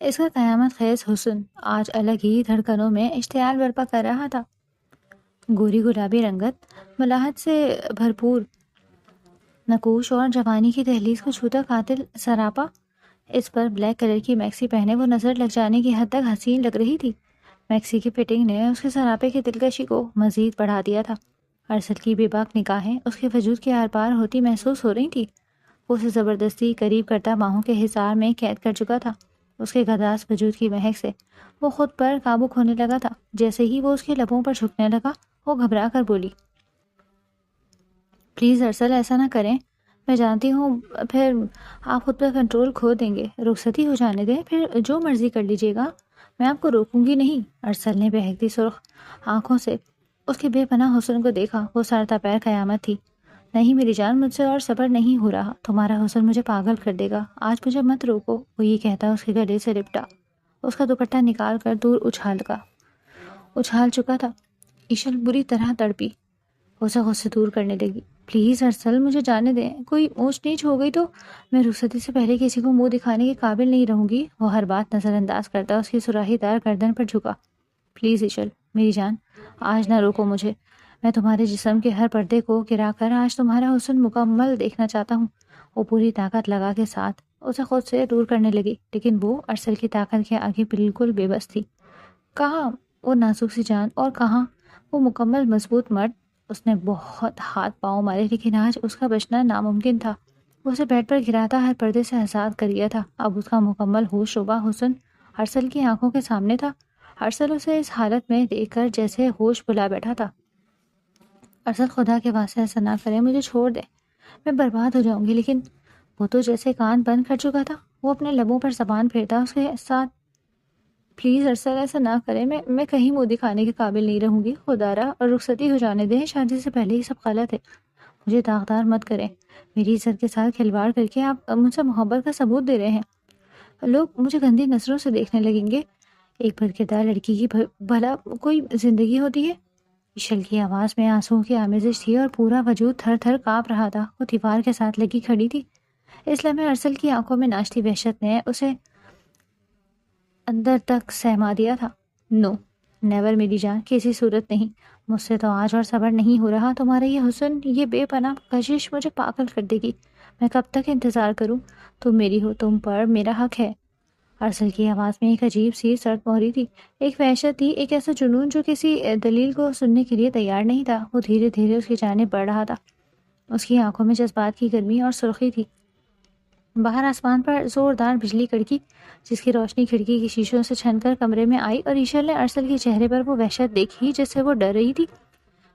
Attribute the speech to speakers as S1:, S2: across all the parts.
S1: اس کا قیامت خیز حسن آج الگ ہی دھڑکنوں میں اشتعال برپا کر رہا تھا۔ گوری گلابی رنگت، ملاحت سے بھرپور نقوش اور جوانی کی دہلیز کو چھوتا قاتل سراپا۔ اس پر بلیک کلر کی میکسی پہنے وہ نظر لگ جانے کی حد تک حسین لگ رہی تھی۔ میکسی کی فٹنگ نے اس کے سراپے کی دلکشی کو مزید بڑھا دیا تھا۔ ارسل کی بے باک نگاہیں اس کے وجود کے آر پار ہوتی محسوس ہو رہی تھی۔ وہ اسے زبردستی قریب کرتا باہوں کے حصار میں قید کر چکا تھا۔ اس کے گداز وجود کی مہک سے وہ خود پر قابو کھونے لگا تھا۔ جیسے ہی وہ اس کے لبوں پر جھکنے لگا، وہ گھبرا کر بولی، پلیز ارسل، ایسا نہ کریں، میں جانتی ہوں پھر آپ خود پر کنٹرول کھو دیں گے، رخصتی ہو جانے دیں، پھر جو مرضی کر لیجیے گا، میں آپ کو روکوں گی نہیں۔ ارسل نے بہکتی سرخ آنکھوں سے اس کے بے پناہ حسن کو دیکھا۔ وہ سر تا پیر قیامت تھی۔ نہیں میری جان، مجھ سے اور صبر نہیں ہو رہا، تمہارا حسن مجھے پاگل کر دے گا، آج مجھے مت روکو۔ وہ یہ کہتا اس کے گلے سے لپٹا، اس کا دوپٹہ نکال کر دور اچھال چکا تھا۔ ایشل بری طرح تڑپی، اسے خود سے دور کرنے لگی۔ پلیز ارسل، مجھے جانے دیں، کوئی اونچ نیچ ہو گئی تو میں رخصتی سے پہلے کسی کو منہ دکھانے کے قابل نہیں رہوں گی۔ وہ ہر بات نظر انداز کرتا اس کی سراہی دار گردن پر جھکا۔ پلیز ایشل میری جان، آج نہ روکو مجھے، میں تمہارے جسم کے ہر پردے کو گرا کر آج تمہارا حسن مکمل دیکھنا چاہتا ہوں۔ وہ پوری طاقت لگا کے ساتھ اسے خود سے دور کرنے لگی، لیکن وہ ارسل کی طاقت کے آگے بالکل بے بس تھی۔ کہاں وہ نازک سی جان اور کہاں وہ مکمل مضبوط مرد۔ اس نے بہت ہاتھ پاؤں مارے، لیکن آج اس کا بچنا ناممکن تھا۔ وہ اسے بیڈ پر گراتا ہر پردے سے آزاد کر دیا تھا۔ اب اس کا مکمل ہوش شبہ حسن ارسل کی آنکھوں کے سامنے تھا۔ ارسل اسے اس حالت میں دیکھ کر جیسے ہوش بلا بیٹھا تھا۔ ارسل، خدا کے واسطے ایسا نہ کرے، مجھے چھوڑ دے، میں برباد ہو جاؤں گی۔ لیکن وہ تو جیسے کان بند کر چکا تھا۔ وہ اپنے لبوں پر زبان پھیرتا اس کے ساتھ، پلیز ارسل، ایسا نہ کرے، میں کہیں منہ دکھانے کے قابل نہیں رہوں گی، خدا را، اور رخصتی ہو جانے دیں، شادی سے پہلے یہ سب غلط ہے، مجھے داغدار مت کریں، میری عزت کے ساتھ کھلواڑ کر کے آپ مجھ سے محبت کا ثبوت دے رہے ہیں، لوگ مجھے گندی نظروں سے دیکھنے لگیں گے، ایک بدکردار لڑکی کی بھلا کوئی زندگی ہوتی ہے؟ ایشل کی آواز میں آنسوؤں کی آمیزش تھی اور پورا وجود تھر تھر کانپ رہا تھا۔ وہ دیوار کے ساتھ لگی کھڑی تھی۔ اس لمحے ارسل کی آنکھوں میں ناشتی وحشت نے اسے اندر تک سہما دیا تھا۔ نو نیور میری جان، کسی صورت نہیں، مجھ سے تو آج اور صبر نہیں ہو رہا، تمہارا یہ حسن، یہ بے پناہ کشش مجھے پاگل کر دے گی، میں کب تک انتظار کروں؟ تم میری ہو، تم پر میرا حق ہے۔ ارسل کی آواز میں ایک عجیب سی سرد مہری تھی، ایک وحشت تھی، ایک ایسا جنون جو کسی دلیل کو سننے کے لیے تیار نہیں تھا۔ وہ دھیرے دھیرے اس کی جانب بڑھ رہا تھا۔ اس کی آنکھوں میں جذبات کی گرمی اور سرخی تھی۔ باہر آسمان پر زوردار بجلی کڑکی، جس کی روشنی کھڑکی کی شیشوں سے چھن کر کمرے میں آئی، اور ایشل نے ارسل کے چہرے پر وہ وحشت دیکھی جس سے وہ ڈر رہی تھی۔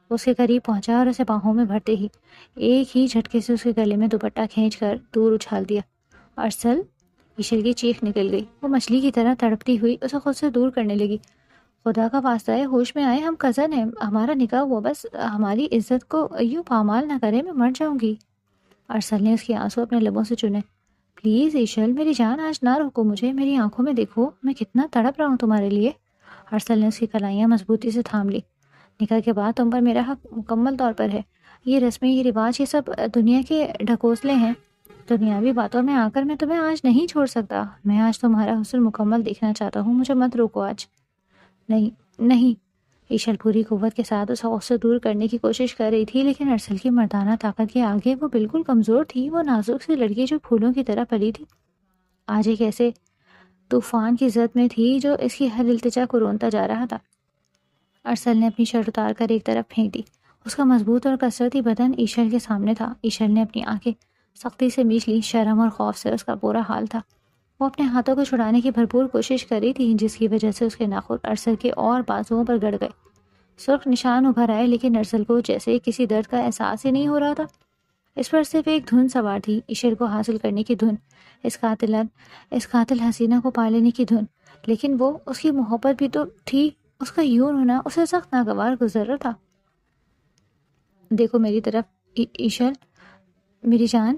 S1: وہ اس کے قریب پہنچا اور اسے باہوں میں بھرتے ہی ایک ہی جھٹکے سے اس کے گلے میں دوپٹہ کھینچ کر دور اچھال دیا۔ ارسل! ایشل کی چیخ نکل گئی۔ وہ مچھلی کی طرح تڑپتی ہوئی اسے خود سے دور کرنے لگی۔ خدا کا واسطہ ہے، ہوش میں آئے، ہم کزن ہیں، ہمارا نکاح ہوا، بس ہماری عزت کو یوں پامال نہ کرے، میں مر جاؤں گی۔ ارسل نے اس کے آنسو اپنے لبوں سے چنے۔ پلیز ایشل میری جان، آج نہ روکو مجھے، میری آنکھوں میں دیکھو، میں کتنا تڑپ رہا ہوں تمہارے لیے۔ ارسل نے اس کی کلائیاں مضبوطی سے تھام لی۔ نکاح کے بعد تم پر میرا حق مکمل طور پر ہے۔ یہ رسمیں، یہ رواج، یہ سب دنیا کے ڈھکوسلے ہیں۔ دنیاوی باتوں میں آ کر میں تمہیں آج نہیں چھوڑ سکتا۔ میں آج تمہارا حسن مکمل دیکھنا چاہتا ہوں، مجھے مت روکو آج۔ نہیں نہیں، ایشل پوری قوت کے ساتھ اسے اس سے دور کرنے کی کوشش کر رہی تھی، لیکن ارسل کی مردانہ طاقت کے آگے وہ بالکل کمزور تھی۔ وہ نازک سی لڑکی جو پھولوں کی طرح پلی تھی، آج ایک ایسے طوفان کی زد میں تھی جو اس کی ہر التجا کو رونتا جا رہا تھا۔ ارسل نے اپنی شرٹ اتار کر ایک طرف پھینک دی۔ اس کا مضبوط اور کثرتی بدن ایشل کے سامنے تھا۔ ایشل نے اپنی آنکھیں سختی سے میچ لی، شرم اور خوف سے اس کا برا حال تھا۔ وہ اپنے ہاتھوں کو چھڑانے کی بھرپور کوشش کر رہی تھی، جس کی وجہ سے اس کے ناخن ارسل کے اور بازوؤں پر گڑ گئے۔ سرخ نشان ابھر آئے، لیکن ارسل کو جیسے کسی درد کا احساس ہی نہیں ہو رہا تھا۔ اس پر صرف ایک دھن سوار تھی، ایشل کو حاصل کرنے کی دھن، اس قاتل حسینہ کو پا لینے کی دھن۔ لیکن وہ، اس کی محبت بھی تو تھی، اس کا یوں ہونا اسے سخت ناگوار گزر رہا تھا۔ دیکھو میری طرف ایشل میری جان۔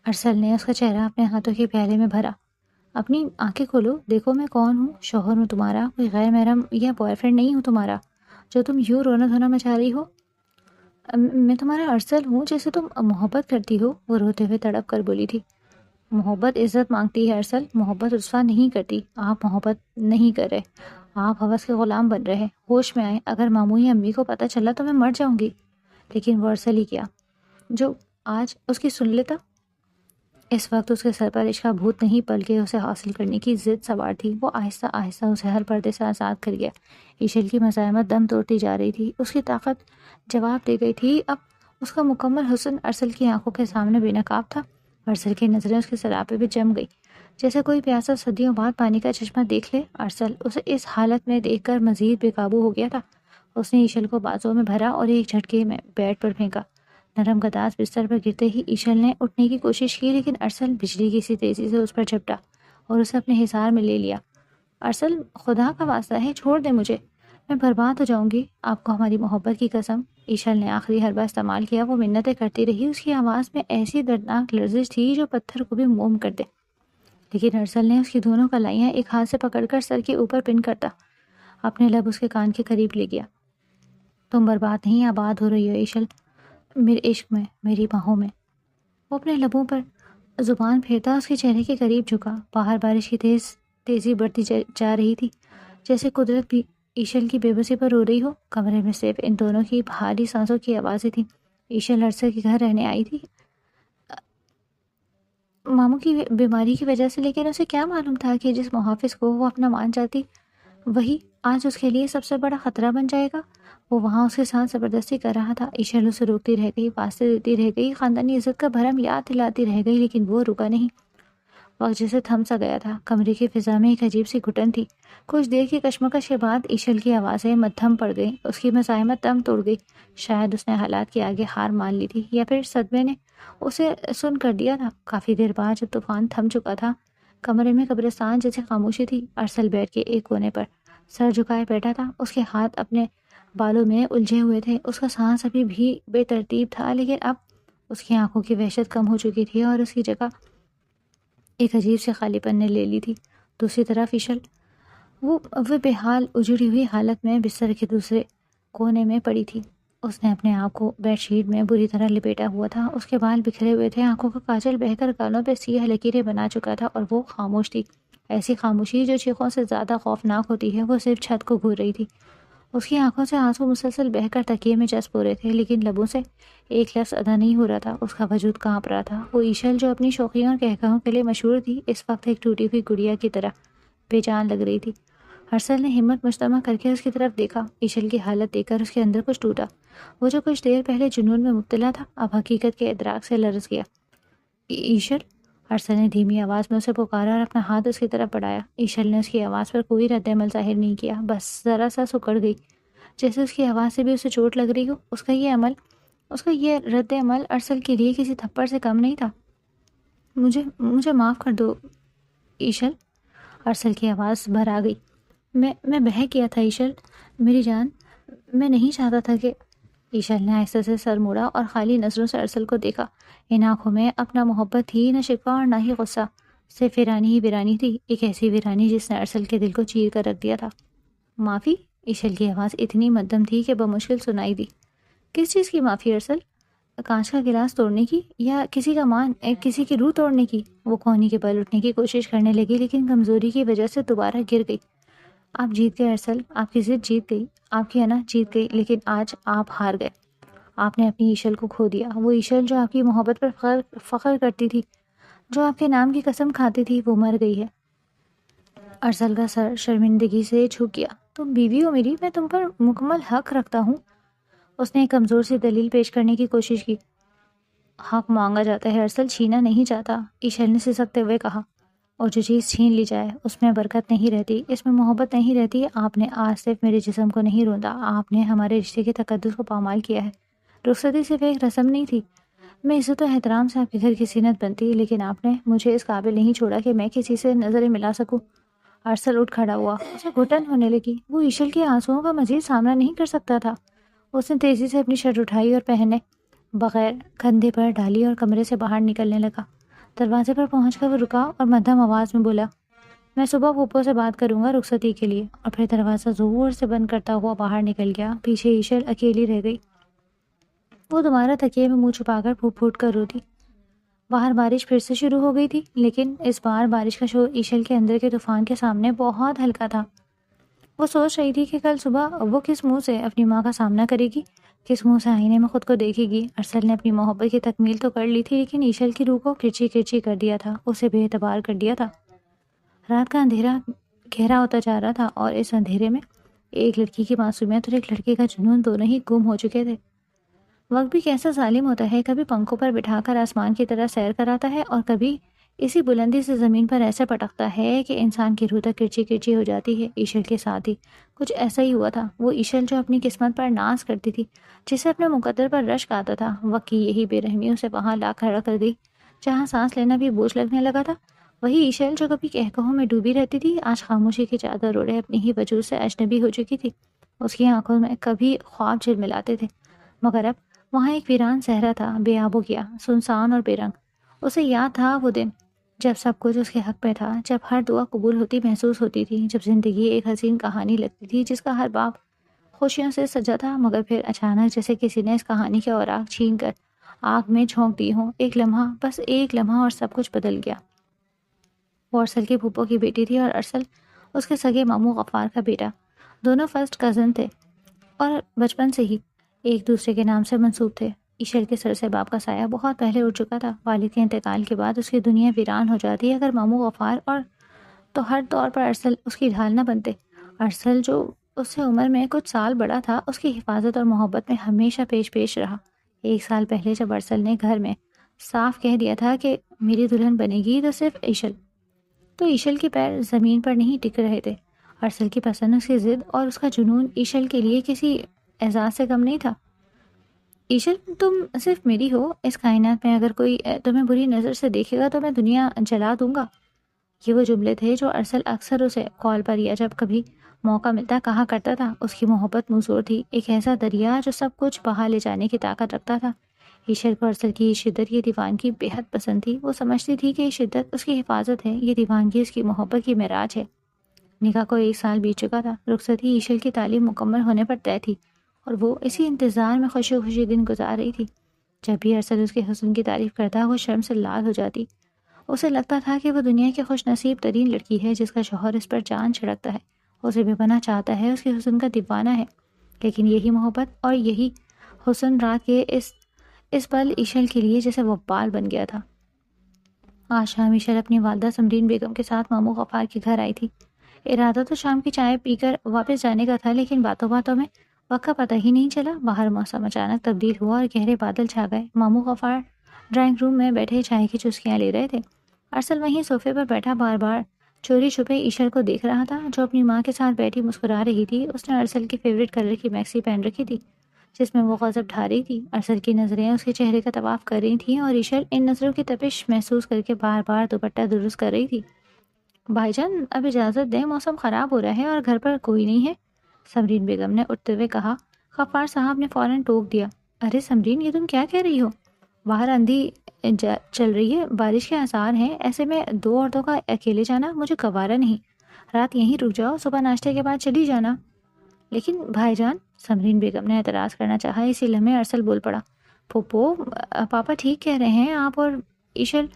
S1: ارسل نے اس کا چہرہ اپنے ہاتھوں کے پیالے میں بھرا۔ اپنی آنکھیں کھولو، دیکھو میں کون ہوں، شوہر ہوں تمہارا، کوئی غیر محرم یا بوائے فرینڈ نہیں ہوں تمہارا جو تم یوں رونا دھونا مچا رہی ہو۔ میں تمہارا ارسل ہوں جسے تم محبت کرتی ہو، وہ روتے ہوئے تڑپ کر بولی تھی۔ محبت عزت مانگتی ہے ارسل، محبت رسوا نہیں کرتی۔ آپ محبت نہیں کر رہے، آپ ہوس کے غلام بن رہے ہیں۔ ہوش میں آئے، اگر ماموں یا امی کو پتہ چلا تو میں مر جاؤں گی۔ لیکن وہ ارسل ہی کیا جو آج اس کی سن لیتا۔ اس وقت اس کے سر پر عشق کا بھوت نہیں بلکہ اسے حاصل کرنے کی ضد سوار تھی۔ وہ آہستہ آہستہ اسے ہر پردے سے آزاد کر گیا۔ ایشل کی مزاحمت دم توڑتی جا رہی تھی، اس کی طاقت جواب دے گئی تھی۔ اب اس کا مکمل حسن ارسل کی آنکھوں کے سامنے بے نقاب تھا۔ ارسل کی نظریں اس کے سراپے پہ جم گئی، جیسے کوئی پیاسا صدیوں بعد پانی کا چشمہ دیکھ لے۔ ارسل اسے اس حالت میں دیکھ کر مزید بے قابو ہو گیا تھا۔ اس نے ایشل کو بازوں میں بھرا اور ایک جھٹکے میں بیڈ پر پھینکا۔ نرم گداز بستر پر گرتے ہی ایشل نے اٹھنے کی کوشش کی، لیکن ارسل بجلی کی سی تیزی سے اس پر جھپٹا اور اسے اپنے حصار میں لے لیا۔ ارسل، خدا کا واسطہ ہے، چھوڑ دے مجھے، میں برباد ہو جاؤں گی، آپ کو ہماری محبت کی قسم۔ ایشل نے آخری حربہ استعمال کیا۔ وہ منتیں کرتی رہی، اس کی آواز میں ایسی دردناک لرزش تھی جو پتھر کو بھی موم کر دے۔ لیکن ارسل نے اس کی دونوں کلائیاں ایک ہاتھ سے پکڑ کر سر کے اوپر پن کرتا اپنے لب اس کے کان کے قریب لے گیا۔ تم برباد نہیں، آباد ہو رہی ہو ایشل، میرے عشق میں، میری باہوں میں۔ وہ اپنے لبوں پر زبان پھیرتا اس کے چہرے کے قریب جھکا۔ باہر بارش کی تیزی بڑھتی جا رہی تھی، جیسے قدرت بھی ایشل کی بے بسی پر رو رہی ہو۔ کمرے میں صرف ان دونوں کی بھاری سانسوں کی آوازیں تھیں۔ ایشل ارسل کے گھر رہنے آئی تھی ماموں کی بیماری کی وجہ سے، لیکن اسے کیا معلوم تھا کہ جس محافظ کو وہ اپنا مان جاتی وہی آج اس کے لیے سب سے بڑا خطرہ بن جائے گا۔ وہ وہاں اس کے ساتھ زبردستی کر رہا تھا۔ ایشل اسے روکتی رہ گئی، واسطے دیتی رہ گئی، خاندانی عزت کا بھرم یاد دلاتی رہ گئی، لیکن وہ رکا نہیں۔ وقت جیسے تھم سا گیا تھا۔ کمرے کی فضا میں ایک عجیب سی گھٹن تھی۔ کچھ دیر کی کشمکش کے بعد ایشل کی آوازیں مدھم پڑ گئیں۔ اس کی مزاحمت دم توڑ گئی۔ شاید اس نے حالات کے آگے ہار مان لی تھی، یا پھر صدمے نے اسے سن کر دیا تھا۔ کافی دیر بعد جب طوفان تھم چکا تھا، کمرے میں قبرستان جیسے خاموشی تھی۔ ارسل بیٹھ کے ایک کونے پر سر جھکائے بیٹھا تھا، اس کے ہاتھ اپنے بالوں میں الجھے ہوئے تھے۔ اس کا سانس ابھی بھی بے ترتیب تھا، لیکن اب اس کی آنکھوں کی وحشت کم ہو چکی تھی اور اس کی جگہ ایک عجیب سے خالی پن نے لے لی تھی۔ دوسری طرف ایشل، وہ بے حال اجڑی ہوئی حالت میں بستر کے دوسرے کونے میں پڑی تھی۔ اس نے اپنے آپ کو بیڈ شیٹ میں بری طرح لپیٹا ہوا تھا۔ اس کے بال بکھرے ہوئے تھے، آنکھوں کا کاجل بہہ کر گالوں پہ سیاہ لکیریں بنا چکا تھا، اور وہ خاموش تھی۔ ایسی خاموشی جو چیخوں سے زیادہ خوفناک ہوتی ہے۔ وہ صرف چھت کو گھور رہی تھی۔ اس کی آنکھوں سے آنسو مسلسل بہہ کر تکیے میں جذب ہو رہے تھے، لیکن لبوں سے ایک لفظ ادا نہیں ہو رہا تھا۔ اس کا وجود کانپ رہا تھا۔ وہ ایشل جو اپنی شوخیوں اور کہکہوں کے لیے مشہور تھی، اس وقت ایک ٹوٹی ہوئی گڑیا کی طرح بے جان لگ رہی تھی۔ ارسل نے ہمت مجتمع کر کے اس کی طرف دیکھا۔ ایشل کی حالت دیکھ کر اس کے اندر کچھ ٹوٹا۔ وہ جو کچھ دیر پہلے جنون میں مبتلا تھا، اب حقیقت کے ادراک سے لرز گیا۔ ایشل، ارسل نے دھیمی آواز میں اسے پکارا اور اپنا ہاتھ اس کی طرف بڑھایا۔ ایشل نے اس کی آواز پر کوئی رد عمل ظاہر نہیں کیا، بس ذرا سا سکڑ گئی، جیسے اس کی آواز سے بھی اسے چوٹ لگ رہی ہو۔ اس کا یہ رد عمل ارسل کے لیے کسی تھپڑ سے کم نہیں تھا۔ مجھے معاف کر دو ایشل، ارسل کی آواز بھر آ گئی۔ میں بہک گیا تھا ایشل، میری جان، میں نہیں چاہتا تھا کہ… ایشل نے آہستہ سے سر موڑا اور خالی نظروں سے ارسل کو دیکھا۔ ان آنکھوں میں اپنا محبت تھی، نہ شکوہ اور نہ ہی غصہ، صرف ویرانی ہی ویرانی تھی، ایک ایسی ویرانی جس نے ارسل کے دل کو چیر کر رکھ دیا تھا۔ معافی؟ ایشل کی آواز اتنی مدھم تھی کہ بمشکل سنائی دی۔ کس چیز کی معافی ارسل؟ کانچ کا گلاس توڑنے کی، یا کسی کی روح توڑنے کی؟ وہ کونی کے بل اٹھنے کی کوشش کرنے لگی، لیکن کمزوری کی وجہ سے دوبارہ گر گئی۔ آپ جیت گئے ارسل، آپ کی ضد جیت گئی، آپ کی انا جیت گئی، لیکن آج آپ ہار گئے۔ آپ نے اپنی ایشل کو کھو دیا۔ وہ ایشل جو آپ کی محبت پر فخر کرتی تھی، جو آپ کے نام کی قسم کھاتی تھی، وہ مر گئی ہے۔ ارسل کا سر شرمندگی سے جھک گیا۔ تم بیوی ہو میری، میں تم پر مکمل حق رکھتا ہوں۔ اس نے ایک کمزور سی دلیل پیش کرنے کی کوشش کی۔ حق مانگا جاتا ہے ارسل، چھینا نہیں جاتا، ایشل نے سسکتے ہوئے کہا۔ اور جو چیز چھین لی جائے اس میں برکت نہیں رہتی، اس میں محبت نہیں رہتی۔ آپ نے آج صرف میرے جسم کو نہیں روندا، آپ نے ہمارے رشتے کے تقدس کو پامال کیا ہے۔ رخصتی صرف ایک رسم نہیں تھی، میں عزت و احترام سے آپ کے گھر کی زینت بنتی، لیکن آپ نے مجھے اس قابل نہیں چھوڑا کہ میں کسی سے نظریں ملا سکوں۔ ارسل اٹھ کھڑا ہوا، اسے گھٹن ہونے لگی۔ وہ ایشل کے آنسوؤں کا مزید سامنا نہیں کر سکتا تھا۔ اس نے تیزی سے اپنی شرٹ اٹھائی اور پہنے بغیر کندھے پر ڈالی اور کمرے سے باہر نکلنے لگا۔ دروازے پر پہنچ کر وہ رکا اور مدھم آواز میں بولا، میں صبح پھوپھو سے بات کروں گا رخصتی کے لیے، اور پھر دروازہ زور سے بند کرتا ہوا باہر نکل گیا۔ پیچھے ایشل اکیلی رہ گئی۔ وہ دوبارہ تکیے میں منہ چھپا کر پھوٹ پھوٹ کر روتی۔ باہر بارش پھر سے شروع ہو گئی تھی، لیکن اس بار بارش کا شور ایشل کے اندر کے طوفان کے سامنے بہت ہلکا تھا۔ وہ سوچ رہی تھی کہ کل صبح وہ کس منہ سے اپنی ماں کا سامنا کرے گی، کس منہ سے آئینے میں خود کو دیکھے گی۔ ارسل نے اپنی محبت کی تکمیل تو کر لی تھی، لیکن ایشل کی روح کو کرچی کرچی کر دیا تھا، اسے بے اعتبار کر دیا تھا۔ رات کا اندھیرا گہرا ہوتا جا رہا تھا، اور اس اندھیرے میں ایک لڑکی کی معصومیت اور ایک لڑکے کا جنون دونوں ہی گم ہو چکے تھے۔ وقت بھی کیسا ظالم ہوتا ہے، کبھی پنکھوں پر بٹھا کر آسمان کی طرح سیر کراتا ہے، اور کبھی اسی بلندی سے زمین پر ایسے پٹکتا ہے کہ انسان کی روح تک کرچی کرچی ہو جاتی ہے۔ ایشل کے ساتھ ہی کچھ ایسا ہی ہوا تھا۔ وہ ایشل جو اپنی قسمت پر ناز کرتی تھی، جسے اپنے مقدر پر رشک آتا تھا، وقت کی یہی بے رحمی اسے وہاں لا کھڑا کر دی جہاں سانس لینا بھی بوجھ لگنے لگا تھا۔ وہی ایشل جو کبھی کہکہوں میں ڈوبی رہتی تھی، آج خاموشی کی چادر اوڑھے اپنی ہی وجود سے اجنبی ہو چکی تھی۔ اس کی آنکھوں میں کبھی خواب جھلملاتے تھے، مگر اب وہاں ایک ویران صحرا تھا، بے آب و گیا، سنسان اور بے رنگ۔ اسے یاد تھا وہ دن جب سب کچھ اس کے حق میں تھا، جب ہر دعا قبول ہوتی محسوس ہوتی تھی، جب زندگی ایک حسین کہانی لگتی تھی جس کا ہر باب خوشیوں سے سجا تھا، مگر پھر اچانک جیسے کسی نے اس کہانی کے اوراق چھین کر آگ میں جھونک دی ہوں۔ ایک لمحہ، بس ایک لمحہ، اور سب کچھ بدل گیا۔ وہ ارسل کی پھوپھو کی بیٹی تھی، اور ارسل اس کے سگے ماموں غفار کا بیٹا۔ دونوں فرسٹ کزن تھے اور بچپن سے ہی ایک دوسرے کے نام سے منسوب تھے۔ ایشل کے سر سے باپ کا سایہ بہت پہلے اٹھ چکا تھا۔ والد کے انتقال کے بعد اس کی دنیا ویران ہو جاتی اگر ماموں غفار اور تو ہر طور پر ارسل اس کی ڈھال نہ بنتے۔ ارسل جو اس سے عمر میں کچھ سال بڑا تھا، اس کی حفاظت اور محبت میں ہمیشہ پیش رہا۔ ایک سال پہلے جب ارسل نے گھر میں صاف کہہ دیا تھا کہ میری دلہن بنے گی تو صرف ایشل، تو ایشل کے پیر زمین پر نہیں ٹک رہے تھے۔ ارسل کی پسند، اس کی ضد اور اس کا جنون ایشل کے لیے کسی اعزاز سے کم نہیں تھا۔ ایشل، تم صرف میری ہو، اس کائنات میں اگر کوئی تمہیں بری نظر سے دیکھے گا تو میں دنیا جلا دوں گا۔ یہ وہ جملے تھے جو ارسل اکثر اسے کال پر یا جب کبھی موقع ملتا کہا کرتا تھا۔ اس کی محبت منظور تھی، ایک ایسا دریا جو سب کچھ بہا لے جانے کی طاقت رکھتا تھا۔ ایشل کو ارسل کی یہ شدت، یہ دیوانگی بے حد پسند تھی۔ وہ سمجھتی تھی کہ یہ شدت اس کی حفاظت ہے، یہ دیوانگی اس کی محبت کی معراج ہے۔ نکاح کو 1 سال بیت چکا تھا۔ رخصتی ایشل کی تعلیم مکمل ہونے پر طے تھی، اور وہ اسی انتظار میں خوشی خوشی دن گزار رہی تھی۔ جب بھی ارسل اس کے حسن کی تعریف کرتا، وہ شرم سے لال ہو جاتی۔ اسے لگتا تھا کہ وہ دنیا کی خوش نصیب ترین لڑکی ہے جس کا شوہر اس پر جان چھڑکتا ہے، اسے بے پناہ چاہتا ہے، اس کے حسن کا دیوانہ ہے۔ لیکن یہی محبت اور یہی حسن رات کے اس پل ایشل کے لیے جیسے وبال بن گیا تھا۔ آج شام ایشل اپنی والدہ سمرین بیگم کے ساتھ ماموں غفار کے گھر آئی تھی۔ ارادہ تو شام کی چائے پی کر واپس جانے کا تھا، لیکن باتوں باتوں میں وقت کا پتہ ہی نہیں چلا۔ باہر موسم اچانک تبدیل ہوا اور گہرے بادل چھا گئے۔ ماموں غفار ڈرائنگ روم میں بیٹھے چائے کی چسکیاں لے رہے تھے۔ ارسل وہیں صوفے پر بیٹھا بار بار چوری چھپے ایشل کو دیکھ رہا تھا، جو اپنی ماں کے ساتھ بیٹھی مسکرا رہی تھی۔ اس نے ارسل کی فیوریٹ کلر کی میکسی پہن رکھی تھی جس میں وہ غضب ڈھا رہی تھی۔ ارسل کی نظریں اس کے چہرے کا طواف کر رہی تھیں، اور ایشل ان نظروں کی تپش محسوس کر کے بار بار دوپٹہ درست کر رہی تھی۔ بھائی جان، اب اجازت دیں، موسم خراب ہو رہا ہے اور گھر پر کوئی نہیں ہے، سمرین بیگم نے اٹھتے ہوئے کہا۔ غفار صاحب نے فوراً ٹوک دیا۔ ارے سمرین، یہ تم کیا کہہ رہی ہو؟ باہر آندھی چل رہی ہے، بارش کے آثار ہیں، ایسے میں 2 عورتوں کا اکیلے جانا مجھے گوارا نہیں۔ رات یہیں رک جاؤ، صبح ناشتے کے بعد چلی جانا۔ لیکن بھائی جان، سمرین بیگم نے اعتراض کرنا چاہا، اسی لمحے ارسل بول پڑا۔ پھوپھو، پاپا ٹھیک کہہ رہے ہیں، آپ اور ایشل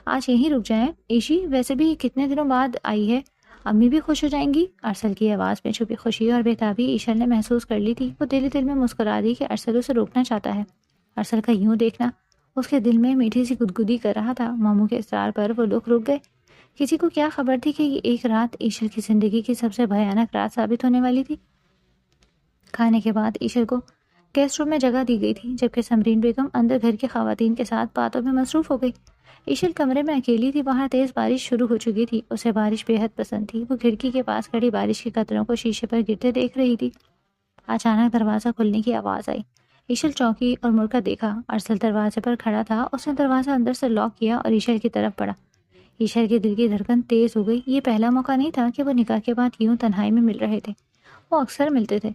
S1: آج یہیں رک جائیں۔ ایشی ویسے بھی کتنے دنوں بعد آئی ہے، امی بھی خوش ہو جائیں گی۔ ارسل کی آواز میں چھپی خوشی اور بےتابی ایشل نے محسوس کر لی تھی۔ وہ دل دل میں مسکرا دی کہ ارسل اسے روکنا چاہتا ہے۔ ارسل کا یوں دیکھنا اس کے دل میں میٹھی سی گدگدی کر رہا تھا۔ ماموں کے اصرار پر وہ لوگ رک گئے۔ کسی کو کیا خبر تھی کہ یہ ایک رات ایشل کی زندگی کی سب سے بھیانک رات ثابت ہونے والی تھی۔ کھانے کے بعد ایشل کو گیسٹ روم میں جگہ دی گئی تھی، جبکہ سمرین بیگم اندر گھر کی خواتین کے ساتھ باتوں میں مصروف ہو گئی۔ ایشل کمرے میں اکیلی تھی، باہر تیز بارش شروع ہو چکی تھی۔ اسے بارش بے حد پسند تھی۔ وہ کھڑکی کے پاس کھڑی بارش کے قطروں کو شیشے پر گرتے دیکھ رہی تھی۔ اچانک دروازہ کھلنے کی آواز آئی۔ ایشل چونکی اور مڑ کر دیکھا۔ ارسل دروازے پر کھڑا تھا۔ اس نے دروازہ اندر سے لاک کیا اور ایشل کی طرف بڑھا۔ ایشل کے دل کی دھڑکن تیز ہو گئی۔ یہ پہلا موقع نہیں تھا کہ وہ نکاح کے بعد یوں تنہائی میں مل رہے تھے، وہ اکثر ملتے تھے۔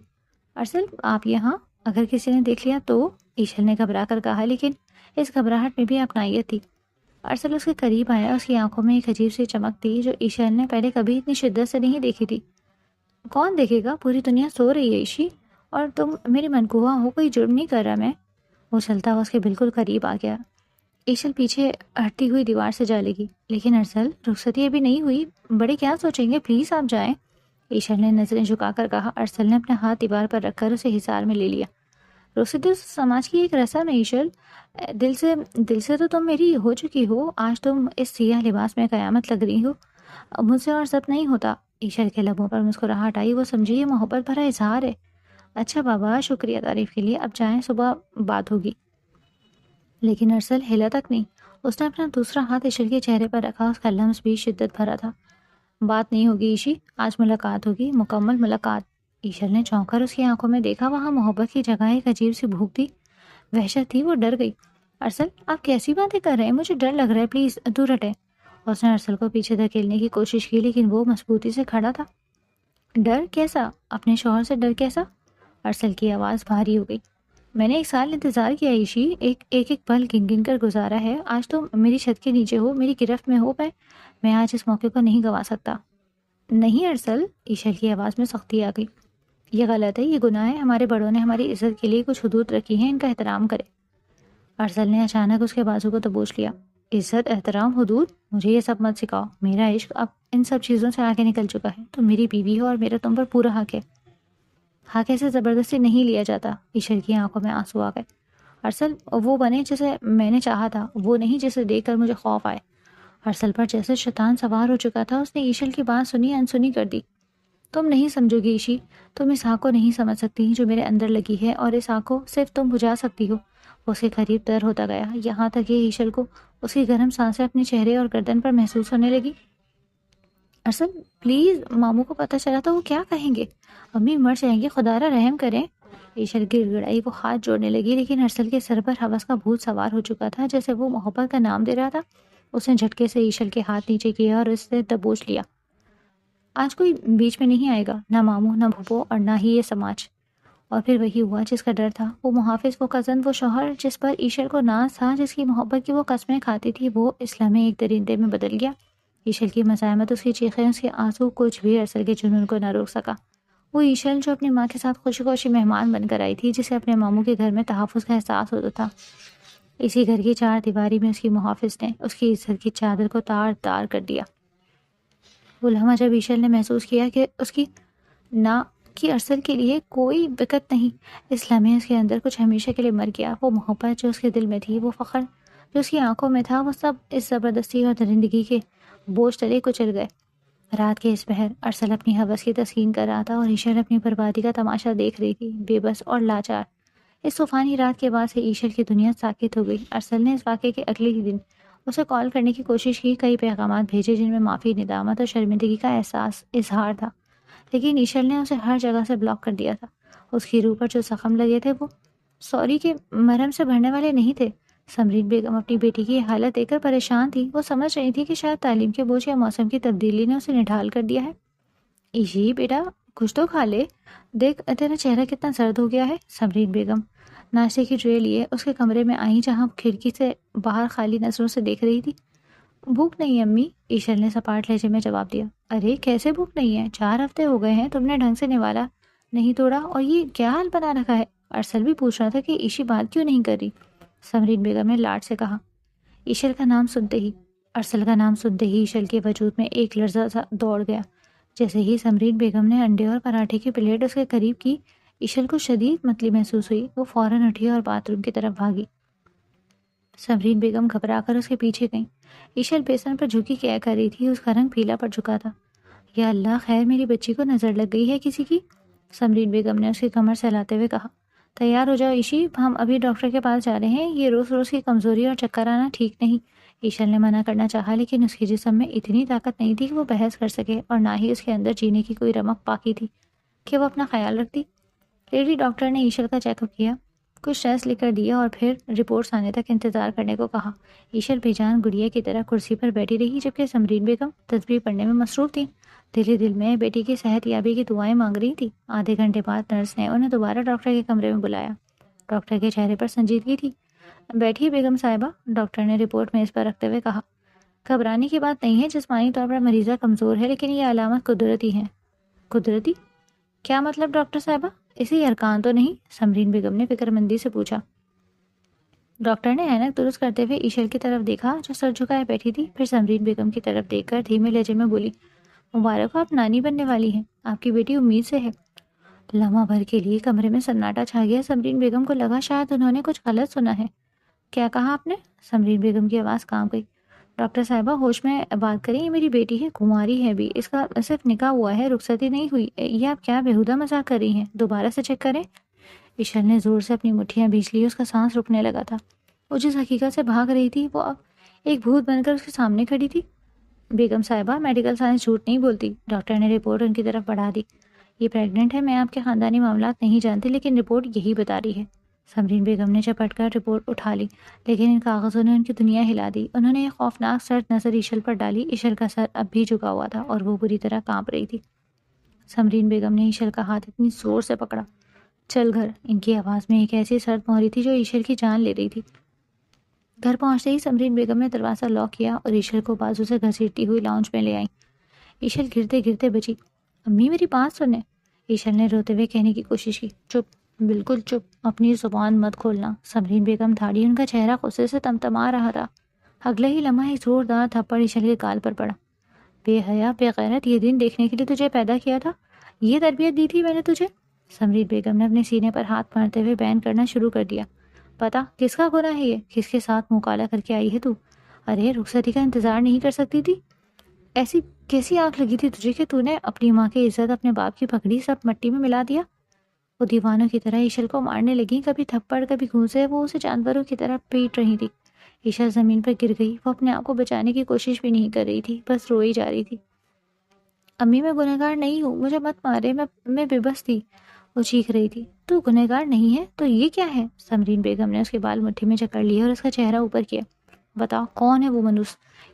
S1: ارسل، آپ یہاں؟ اگر کسی نے دیکھ لیا تو؟ ایشل نے گھبرا کر کہا، لیکن اس گھبراہٹ میں بھی اپنائیت تھی۔ ارسل اس کے قریب آیا۔ اس کی آنکھوں میں ایک عجیب سی چمک تھی جو ایشل نے پہلے کبھی اتنی شدت سے نہیں دیکھی تھی۔ کون دیکھے گا، پوری دنیا سو رہی ہے ایشی، اور تم میری منقوہ ہو، کوئی جرم نہیں کر رہا میں۔ وہ چلتا ہوا اس کے بالکل قریب آ گیا۔ ایشل پیچھے ہٹتی ہوئی دیوار سے جا لگی. لیکن ارسل، رخصتی ابھی نہیں ہوئی، بڑے کیا سوچیں گے، پلیز آپ جائیں. ایشل نے نظریں جھکا کر کہا. ارسل نے اپنا ہاتھ دیوار پر رکھ کر اسے حصار میں لے لیا. رخصتی سماج کی ایک رسم ہے ایشل، دل سے تو تم میری ہو چکی ہو، آج تم اس سیاہ لباس میں قیامت لگ رہی ہو. مجھ سے اور سب نہیں ہوتا. ایشل کے لبوں پر مسکراہٹ آئی. وہ سمجھی یہ محبت بھرا اظہار ہے. اچھا بابا، شکریہ تعریف کے لیے، اب جائیں، صبح بات ہوگی. لیکن ارسل ہلا تک نہیں. اس نے اپنا دوسرا ہاتھ ایشل کے چہرے پر رکھا. اس کا لمس بھی شدت بھرا تھا. بات نہیں ہوگی ایشی، آج ملاقات ہوگی، مکمل ملاقات. ایشل نے چونک کر اس کی آنکھوں میں دیکھا. وہاں محبت کی جگہ ایک عجیب سی بھوک تھی، وحشت تھی. وہ ڈر گئی. ارسل، آپ کیسی باتیں کر رہے ہیں، مجھے ڈر لگ رہا ہے، پلیز دور ہٹیں. اس نے ارسل کو پیچھے دھکیلنے کی کوشش کی لیکن وہ مضبوطی سے کھڑا تھا. ڈر کیسا؟ اپنے شوہر سے ڈر کیسا؟ ارسل کی آواز بھاری ہو گئی. میں نے 1 سال انتظار کیا ایشی، ایک پل گن گن کر گزارا ہے. آج تم میری چھت کے نیچے ہو، میری گرفت میں ہو. میں آج اس موقع کو نہیں گنوا سکتا. نہیں ارسل، ایشل کی آواز میں سختی آ گئی. یہ غلط ہے، یہ گناہ ہے. ہمارے بڑوں نے ہماری عزت کے لیے کچھ حدود رکھی ہیں، ان کا احترام کرے. ارسل نے اچانک اس کے بازو کو دبوچ لیا. عزت، احترام، حدود؟ مجھے یہ سب مت سکھاؤ. میرا عشق اب ان سب چیزوں سے آگے نکل چکا ہے. تم میری بیوی ہو اور میرا تم پر پورا حق ہے. حق ایسے زبردستی نہیں لیا جاتا. ایشل کی آنکھوں میں آنسو آ گئے. ارسل، وہ بنے جسے میں نے چاہا تھا، وہ نہیں جسے دیکھ کر مجھے خوف آئے. ارسل پر جیسے شیطان سوار ہو چکا تھا. اس نے ایشل کی بات سنی انسنی کر دی. تم نہیں سمجھو گی ایشی، تم اس آگ کو نہیں سمجھ سکتی جو میرے اندر لگی ہے، اور اس آگ کو صرف تم بجھا سکتی ہو. وہ اس کے قریب تر ہوتا گیا، یہاں تک کہ ایشل کو اس کی گرم سانسیں اپنے چہرے اور گردن پر محسوس ہونے لگی. ارسل پلیز، ماموں کو پتہ چلا تو وہ کیا کہیں گے، امی مر جائیں گے، خدا را رحم کریں. ایشل گڑ گڑائی. وہ ہاتھ جوڑنے لگی لیکن ارسل کے سر پر ہوس کا بھوت سوار ہو چکا تھا، جیسے وہ محبت کا نام دے رہا تھا. اس نے جھٹکے سے ایشل کے ہاتھ نیچے کیا اور اس سے دبوچ لیا. آج کوئی بیچ میں نہیں آئے گا، نہ ماموں، نہ بھوپو، اور نہ ہی یہ سماج. اور پھر وہی ہوا جس کا ڈر تھا. وہ محافظ، وہ کزن، وہ شوہر جس پر ایشل کو ناز تھا، جس کی محبت کی وہ قسمیں کھاتی تھی، وہ اس لمحے ایک درندے میں بدل گیا. ایشل کی مزاحمت، اس کی چیخیں، اس کے آنسو، کچھ بھی ارسل کے جنون کو نہ روک سکا. وہ ایشل جو اپنی ماں کے ساتھ خوشی خوشی مہمان بن کر آئی تھی، جسے اپنے ماموں کے گھر میں تحفظ کا احساس ہوتا تھا، اسی گھر کی 4 دیواری میں اس کی محافظ نے اس کی عزت کی چادر کو تار تار کر دیا. وہ لمحہ جب ایشل نے محسوس کیا کہ اس کی نہ کہ ارسل کے لیے کوئی وقت نہیں، اس لمحے اس کے اندر کچھ ہمیشہ کے لیے مر گیا. وہ محبت جو اس کے دل میں تھی، وہ فخر جو اس کی آنکھوں میں تھا، وہ سب اس زبردستی اور درندگی کے بوجھ تلے کچل گئے. رات کے اس پہر ارسل اپنی ہوس کی تسکین کر رہا تھا اور ایشل اپنی بربادی کا تماشا دیکھ رہی تھی، بے بس اور لاچار. اس طوفانی رات کے بعد سے ایشل کی دنیا ساکت ہو گئی. ارسل نے اس واقعے کے اگلے ہی دن اسے کال کرنے کی کوشش کی، کئی پیغامات بھیجے جن میں معافی، ندامت اور شرمندگی کا اظہار تھا، لیکن ایشل نے اسے ہر جگہ سے بلاک کر دیا تھا. اس کی روح پر جو زخم لگے تھے وہ سوری کے مرہم سے بھرنے والے نہیں تھے. سمرین بیگم اپنی بیٹی کی حالت دیکھ کر پریشان تھی. وہ سمجھ رہی تھی کہ شاید تعلیم کے بوجھ یا موسم کی تبدیلی نے اسے نڈھال کر دیا ہے. ایشی بیٹا، کچھ تو کھا لے، دیکھ تیرا چہرہ کتنا سرد ہو گیا ہے. سمرین بیگم ناشتے کی ٹرے لیے اس کے کمرے میں آئیں، جہاں کھڑکی سے باہر خالی نظروں سے دیکھ رہی تھی. بھوک نہیں امی، ایشل نے سپاٹ لہجے میں جواب دیا. ارے کیسے بھوک نہیں ہے، 4 ہفتے ہو گئے ہیں، تم نے ڈھنگ سے نوالا نہیں توڑا، اور یہ کیا حال بنا رکھا ہے. ارسل بھی پوچھ رہا تھا کہ ایشی بات کیوں نہیں کر رہی. سمرین بیگم نے لاڈ سے کہا. ایشل کا نام سنتے ہی ارسل کا نام سنتے ہی ایشل کے وجود میں ایک لرزہ سا دوڑ گیا. جیسے ہی سمرین بیگم نے انڈے اور پراٹھے کی پلیٹ اس کے قریب کی، ایشل کو شدید متلی محسوس ہوئی. وہ فوراً اٹھی اور باتھ روم کی طرف بھاگی. سمرین بیگم گھبرا کر اس کے پیچھے گئیں. ایشل بیسن پر جھکی کیا کر رہی تھی. اس کا رنگ پیلا پڑ چکا تھا. یا اللہ، خیر میری بچی کو نظر لگ گئی ہے کسی کی. سمرین بیگم نے اس کی کمر سہلاتے ہوئے کہا. تیار ہو جاؤ ایشی، ہم ابھی ڈاکٹر کے پاس جا رہے ہیں. یہ روز روز کی کمزوری اور چکر آنا ٹھیک نہیں. ایشل نے منع کرنا چاہا لیکن اس کے جسم میں اتنی طاقت نہیں تھی کہ وہ بحث کر سکے، اور نہ ہی اس کے اندر جینے کی کوئی رمق باقی تھی کہ وہ اپنا خیال رکھتی. لیڈی ڈاکٹر نے ایشل کا چیک اپ کیا، کچھ ٹیسٹ لکھ کر دیا اور پھر رپورٹس آنے تک انتظار کرنے کو کہا. ایشل بے جان گڑیا کی طرح کرسی پر بیٹھی رہی، جبکہ سمرین بیگم تسبیح پڑھنے میں مصروف تھی. دل ہی دل میں بیٹی کی صحت یابی کی دعائیں مانگ رہی تھی. آدھے گھنٹے بعد نرس نے انہیں دوبارہ ڈاکٹر کے کمرے میں بلایا. ڈاکٹر کے چہرے پر سنجیدگی تھی. بیٹھی بیگم صاحبہ، ڈاکٹر نے رپورٹ میز پر رکھتے ہوئے کہا. گھبرانے کی بات نہیں ہے، جسمانی طور پر مریضہ کمزور ہے، لیکن یہ علامت قدرتی ہیں. قدرتی؟ کیا مطلب ڈاکٹر صاحبہ؟ اسی ارکان تو نہیں؟ سمرین بیگم نے فکر مندی سے پوچھا. ڈاکٹر نے اینک درست کرتے ہوئے ایشل کی طرف دیکھا جو سر جھکائے بیٹھی تھی، پھر سمرین بیگم کی طرف دیکھ کر دھیمے لہجے میں بولی، مبارک ہو، آپ نانی بننے والی ہیں، آپ کی بیٹی امید سے ہے۔ لمحہ بھر کے لیے کمرے میں سناٹا چھا گیا۔ سمرین بیگم کو لگا شاید انہوں نے کچھ غلط سنا ہے۔ کیا کہا آپ نے؟ سمرین بیگم کی آواز کانپ گئی۔ ڈاکٹر صاحبہ ہوش میں بات کریں، یہ میری بیٹی ہے، کماری ہے بھی، اس کا صرف نکاح ہوا ہے، رخصتی نہیں ہوئی۔ یہ آپ کیا بےہودہ مذاق کر رہی ہیں؟ دوبارہ سے چیک کریں۔ ایشل نے زور سے اپنی مٹھیاں بھیج لی، اس کا سانس رکنے لگا تھا۔ وہ جس حقیقت سے بھاگ رہی تھی وہ اب ایک بھوت بن کر اس کے سامنے کھڑی تھی۔ بیگم صاحبہ، میڈیکل سائنس جھوٹ نہیں بولتی۔ ڈاکٹر نے رپورٹ ان کی طرف بڑھا دی۔ یہ پریگننٹ ہے، میں آپ کے خاندانی معاملات نہیں جانتی، لیکن رپورٹ یہی بتا رہی ہے۔ سمرین بیگم نے جھپٹ کر رپورٹ اٹھا لی، لیکن ان کاغذوں نے ان کی دنیا ہلا دی۔ انہوں نے ایک خوفناک سرد نظر ایشل پر ڈالی۔ ایشل کا سر اب بھی جھکا ہوا تھا اور وہ بری طرح کانپ رہی تھی۔ سمرین بیگم نے ایشل کا ہاتھ اتنی زور سے پکڑا، چل گھر۔ ان کی آواز میں ایک ایسی سرد مہری تھی جو ایشل کی جان لے رہی تھی۔ گھر پہنچتے ہی سمرین بیگم نے دروازہ لاک کیا اور ایشل کو بازو سے گھسیٹتی ہوئی لاؤنج میں لے آئیں۔ ایشل گرتے گرتے بچی، امی میری بات سنیں۔ ایشل نے روتے ہوئے کہنے کی کوشش کی، چپ، بالکل چپ، اپنی زبان مت کھولنا۔ سمرین بیگم دھاڑی، ان کا چہرہ غصے سے تمتما رہا تھا۔ اگلے ہی لمحہ ایک زوردار تھپڑ ایشل کے گال پر پڑا۔ بے حیا، بے غیرت، یہ دن دیکھنے کے لیے تجھے پیدا کیا تھا، یہ تربیت دی تھی میں نے تجھے؟ سمرین بیگم نے اپنے سینے پر ہاتھ مارتے ہوئے بیان کرنا شروع کر دیا۔ پتا کس کا گناہ ہے یہ؟ کس کے ساتھ مکالہ کر کے آئی ہے تو؟ ارے رخصتی کا انتظار نہیں کر سکتی تھی؟ ایسی کیسی آنکھ لگی تھی تجھے کہ تو نے اپنی ماں کی عزت، اپنے باپ کی پگڑی سب مٹی میں ملا دیا؟ وہ دیوانوں کی طرح ایشل کو مارنے لگی، کبھی تھپڑ کبھی گھونسے، وہ اسے جانوروں کی طرح پیٹ رہی تھی۔ ایشل زمین پر گر گئی۔ وہ اپنے آپ کو بچانے کی کوشش بھی نہیں کر رہی تھی، بس روئی جا رہی تھی۔ امی میں گنہگار نہیں ہوں، مجھے مت مارے، میں بے بس تھی، وہ چیخ رہی تھی۔ تو گنہگار نہیں ہے تو یہ کیا ہے؟ سمرین بیگم نے اس کے بال مٹھی میں جکڑ لیے اور اس کا چہرہ اوپر کیا۔ بتاؤ کون ہے وہ منوس؟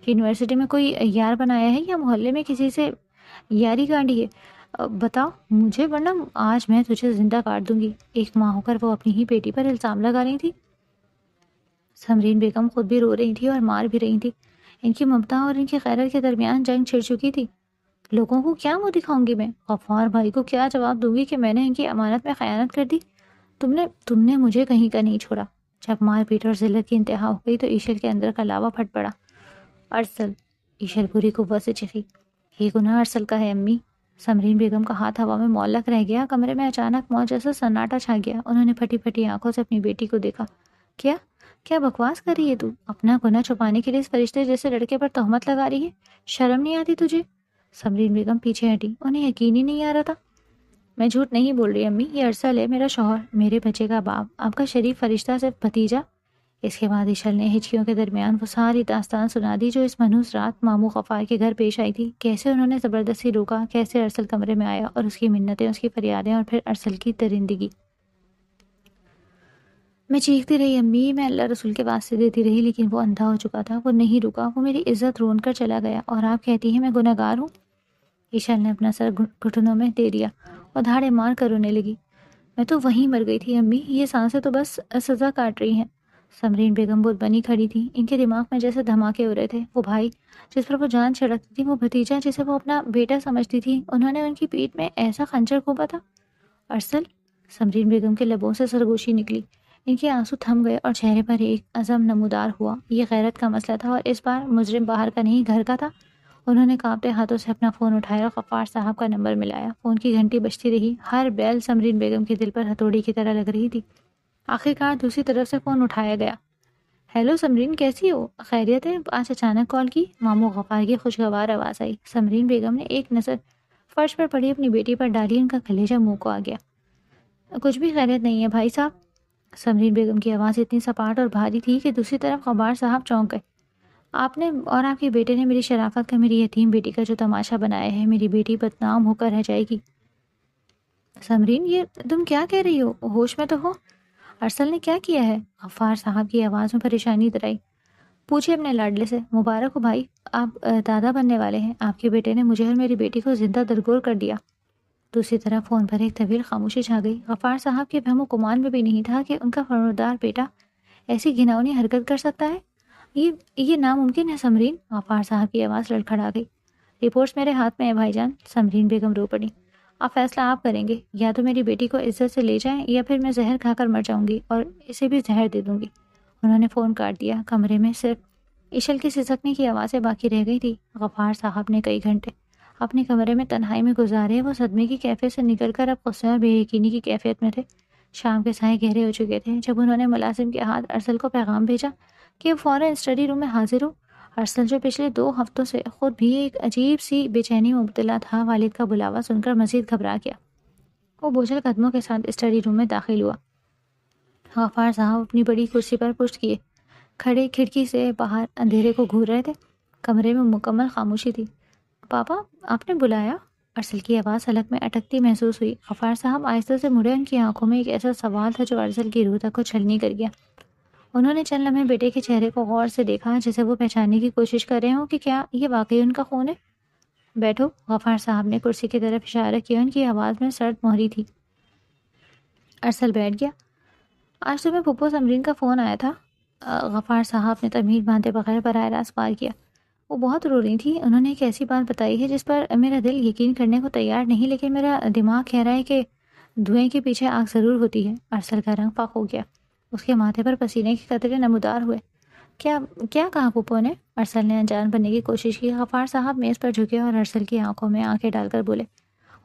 S1: یونیورسٹی میں کوئی یار بنایا ہے یا محلے میں کسی سے یاری گانڈی ہے؟ بتاؤ مجھے، ورنہ آج میں تجھے زندہ کاٹ دوں گی۔ ایک ماں ہو کر وہ اپنی ہی بیٹی پر الزام لگا رہی تھی۔ سمرین بیگم خود بھی رو رہی تھی اور مار بھی رہی تھی۔ ان کی ممتا اور ان کی غیرت کے درمیان جنگ چھڑ چکی تھی۔ لوگوں کو کیا منہ دکھاؤں گی میں؟ غفار بھائی کو کیا جواب دوں گی کہ میں نے ان کی امانت میں خیانت کر دی؟ تم نے مجھے کہیں کا نہیں چھوڑا۔ جب مار پیٹ اور ذلت کی انتہا ہو گئی تو ایشل کے اندر کا لاوا پھٹ پڑا۔ ارسل، ایشل پوری قوت سے چیخی، یہ گناہ ارسل کا ہے امی۔ سمرین بیگم کا ہاتھ ہوا میں معلق رہ گیا۔ کمرے میں اچانک موت جیسا سناٹا چھا گیا۔ انہوں نے پھٹی پھٹی آنکھوں سے اپنی بیٹی کو دیکھا۔ کیا بکواس کر رہی ہے تو؟ اپنا گناہ چھپانے کے لیے اس فرشتے جیسے لڑکے پر تہمت لگا رہی ہے؟ شرم نہیں آتی تجھے؟ سمرین بیگم پیچھے ہٹی، انہیں یقین ہی نہیں آ رہا تھا۔ میں جھوٹ نہیں بول رہی امی، یہ ارسل ہے، میرا شوہر، میرے بچے کا باپ، آپ کا شریف فرشتہ صرف بھتیجا۔ اس کے بعد ایشل نے ہچکیوں کے درمیان وہ ساری داستان سنا دی جو اس منحوس رات ماموں غفار کے گھر پیش آئی تھی۔ کیسے انہوں نے زبردستی روکا، کیسے ارسل کمرے میں آیا اور اس کی منتیں، اس کی فریادیں، اور پھر ارسل کی درندگی۔ میں چیختی رہی امی، میں اللہ رسول کے واسطے دیتی رہی، لیکن وہ اندھا ہو چکا تھا، وہ نہیں رکا، وہ میری عزت رون کر چلا گیا، اور آپ کہتی ہیں میں گنہگار ہوں؟ ایشل نے اپنا سر گھٹنوں میں دے دیا اور دھاڑے مار کر رونے لگی۔ میں تو وہیں مر گئی تھی امی، یہ سانسیں تو بس سزا کاٹ رہی ہیں۔ سمرین بیگم بہت بنی کھڑی تھی، ان کے دماغ میں جیسے دھماکے ہو رہے تھے۔ وہ بھائی جس پر وہ جان چھڑکتی تھی، وہ بھتیجا جسے وہ اپنا بیٹا سمجھتی تھی، انہوں نے ان کی پیٹھ میں ایسا خنجر گھونپا تھا۔ ارسل، سمرین بیگم کے لبوں سے سرگوشی نکلی۔ ان کے آنسو تھم گئے اور چہرے پر ایک عزم نمودار ہوا۔ یہ غیرت کا مسئلہ تھا اور اس بار مجرم باہر کا نہیں گھر کا تھا۔ انہوں نے کانپتے ہاتھوں سے اپنا فون اٹھایا اور غفار صاحب کا نمبر ملایا۔ فون کی گھنٹی بجتی رہی، ہر بیل سمرین بیگم کے دل پر ہتھوڑی کی طرح لگ رہی تھی۔ آخرکار دوسری طرف سے فون اٹھایا گیا۔ ہیلو سمرین، کیسی ہو؟ خیریت ہے؟ آج اچانک کال کی؟ ماموں غفار کی خوشگوار آواز آئی۔ سمرین بیگم نے ایک نظر فرش پر پڑی اپنی بیٹی پر ڈالی، ان کا کلیجہ منہ کو آ گیا۔ کچھ بھی خیریت نہیں ہے بھائی صاحب۔ سمرین بیگم کی آواز اتنی سپاٹ اور بھاری تھی کہ دوسری طرف غفار صاحب چونک گئے۔ آپ نے اور آپ کے بیٹے نے میری شرافت کا، میری یتیم بیٹی کا جو تماشا بنایا ہے، میری بیٹی بدنام ہو کر رہ جائے گی۔ سمرین، یہ تم کیا کہہ رہی ہو؟ ہوش میں تو ہو؟ ارسل نے کیا کیا ہے؟ غفار صاحب کی آواز میں پریشانی درائی۔ پوچھے اپنے لاڈلے سے۔ مبارک ہو بھائی، آپ دادا بننے والے ہیں۔ آپ کے بیٹے نے مجھے اور میری بیٹی کو زندہ درگور کر دیا۔ دوسری طرف فون پر ایک طویل خاموشی چھا گئی۔ غفار صاحب کے وہم و گمان میں بھی نہیں تھا کہ ان کا فرمانبردار بیٹا ایسی گھناؤنی حرکت کر سکتا ہے۔ یہ ناممکن ہے سمرین۔ غفار صاحب کی آواز لڑکھڑا گئی۔ رپورٹس میرے ہاتھ میں ہے بھائی جان۔ سمرین بیگم رو پڑی۔ اب فیصلہ آپ کریں گے، یا تو میری بیٹی کو عزت سے لے جائیں یا پھر میں زہر کھا کر مر جاؤں گی اور اسے بھی زہر دے دوں گی۔ انہوں نے فون کاٹ دیا۔ کمرے میں صرف عشل کی سسکنے کی آوازیں باقی رہ گئی تھی۔ غفار صاحب نے کئی گھنٹے اپنے کمرے میں تنہائی میں گزارے۔ وہ صدمے کی کیفیت سے نکل کر اب غصے اور بے یقینی کی کیفیت میں تھے۔ شام کے سائے گہرے ہو چکے تھے جب انہوں نے ملازم کے ہاتھ ارسل کو پیغام بھیجا کہ وہ فوراً اسٹڈی روم میں حاضر ہو۔ ارسل جو پچھلے 2 ہفتوں سے خود بھی ایک عجیب سی بے چینی میں مبتلا تھا، والد کا بلاوا سن کر مزید گھبرا گیا۔ وہ بوجھل قدموں کے ساتھ اسٹڈی روم میں داخل ہوا۔ غفار صاحب اپنی بڑی کرسی پر پشت کیے کھڑے کھڑکی سے باہر اندھیرے کو گھور رہے تھے۔ کمرے میں مکمل خاموشی تھی۔ پاپا، آپ نے بلایا؟ ارسل کی آواز حلق میں اٹکتی محسوس ہوئی۔ غفار صاحب آہستہ سے مڑے۔ ان کی آنکھوں میں ایک ایسا سوال تھا جو ارسل کی روح تک کو چھلنی کر گیا۔ انہوں نے چند لمحے بیٹے کے چہرے کو غور سے دیکھا، جسے وہ پہچاننے کی کوشش کر رہے ہوں کہ کیا یہ واقعی ان کا خون ہے۔ بیٹھو، غفار صاحب نے کرسی کی طرف اشارہ کیا۔ ان کی آواز میں سرد مہری تھی۔ ارسل بیٹھ گیا۔ آج تمہیں پھپھو سمرین کا فون آیا تھا؟ غفار صاحب نے تمیز باندھے بغیر براہ راست پار کیا۔ وہ بہت رو رہی تھی۔ انہوں نے ایک ایسی بات بتائی ہے جس پر میرا دل یقین کرنے کو تیار نہیں، لیکن میرا دماغ کہہ رہا ہے کہ دھوئیں کے پیچھے آگ ضرور ہوتی ہے۔ ارسل کا رنگ فاق ہو گیا۔ اس کے ماتھے پر پسینے کے قطرے نمودار ہوئے۔ کیا کہا پھپھو نے؟ ارسل نے انجان بننے کی کوشش کی۔ غفار صاحب میز پر جھکے اور ارسل کی آنکھوں میں آنکھیں ڈال کر بولے۔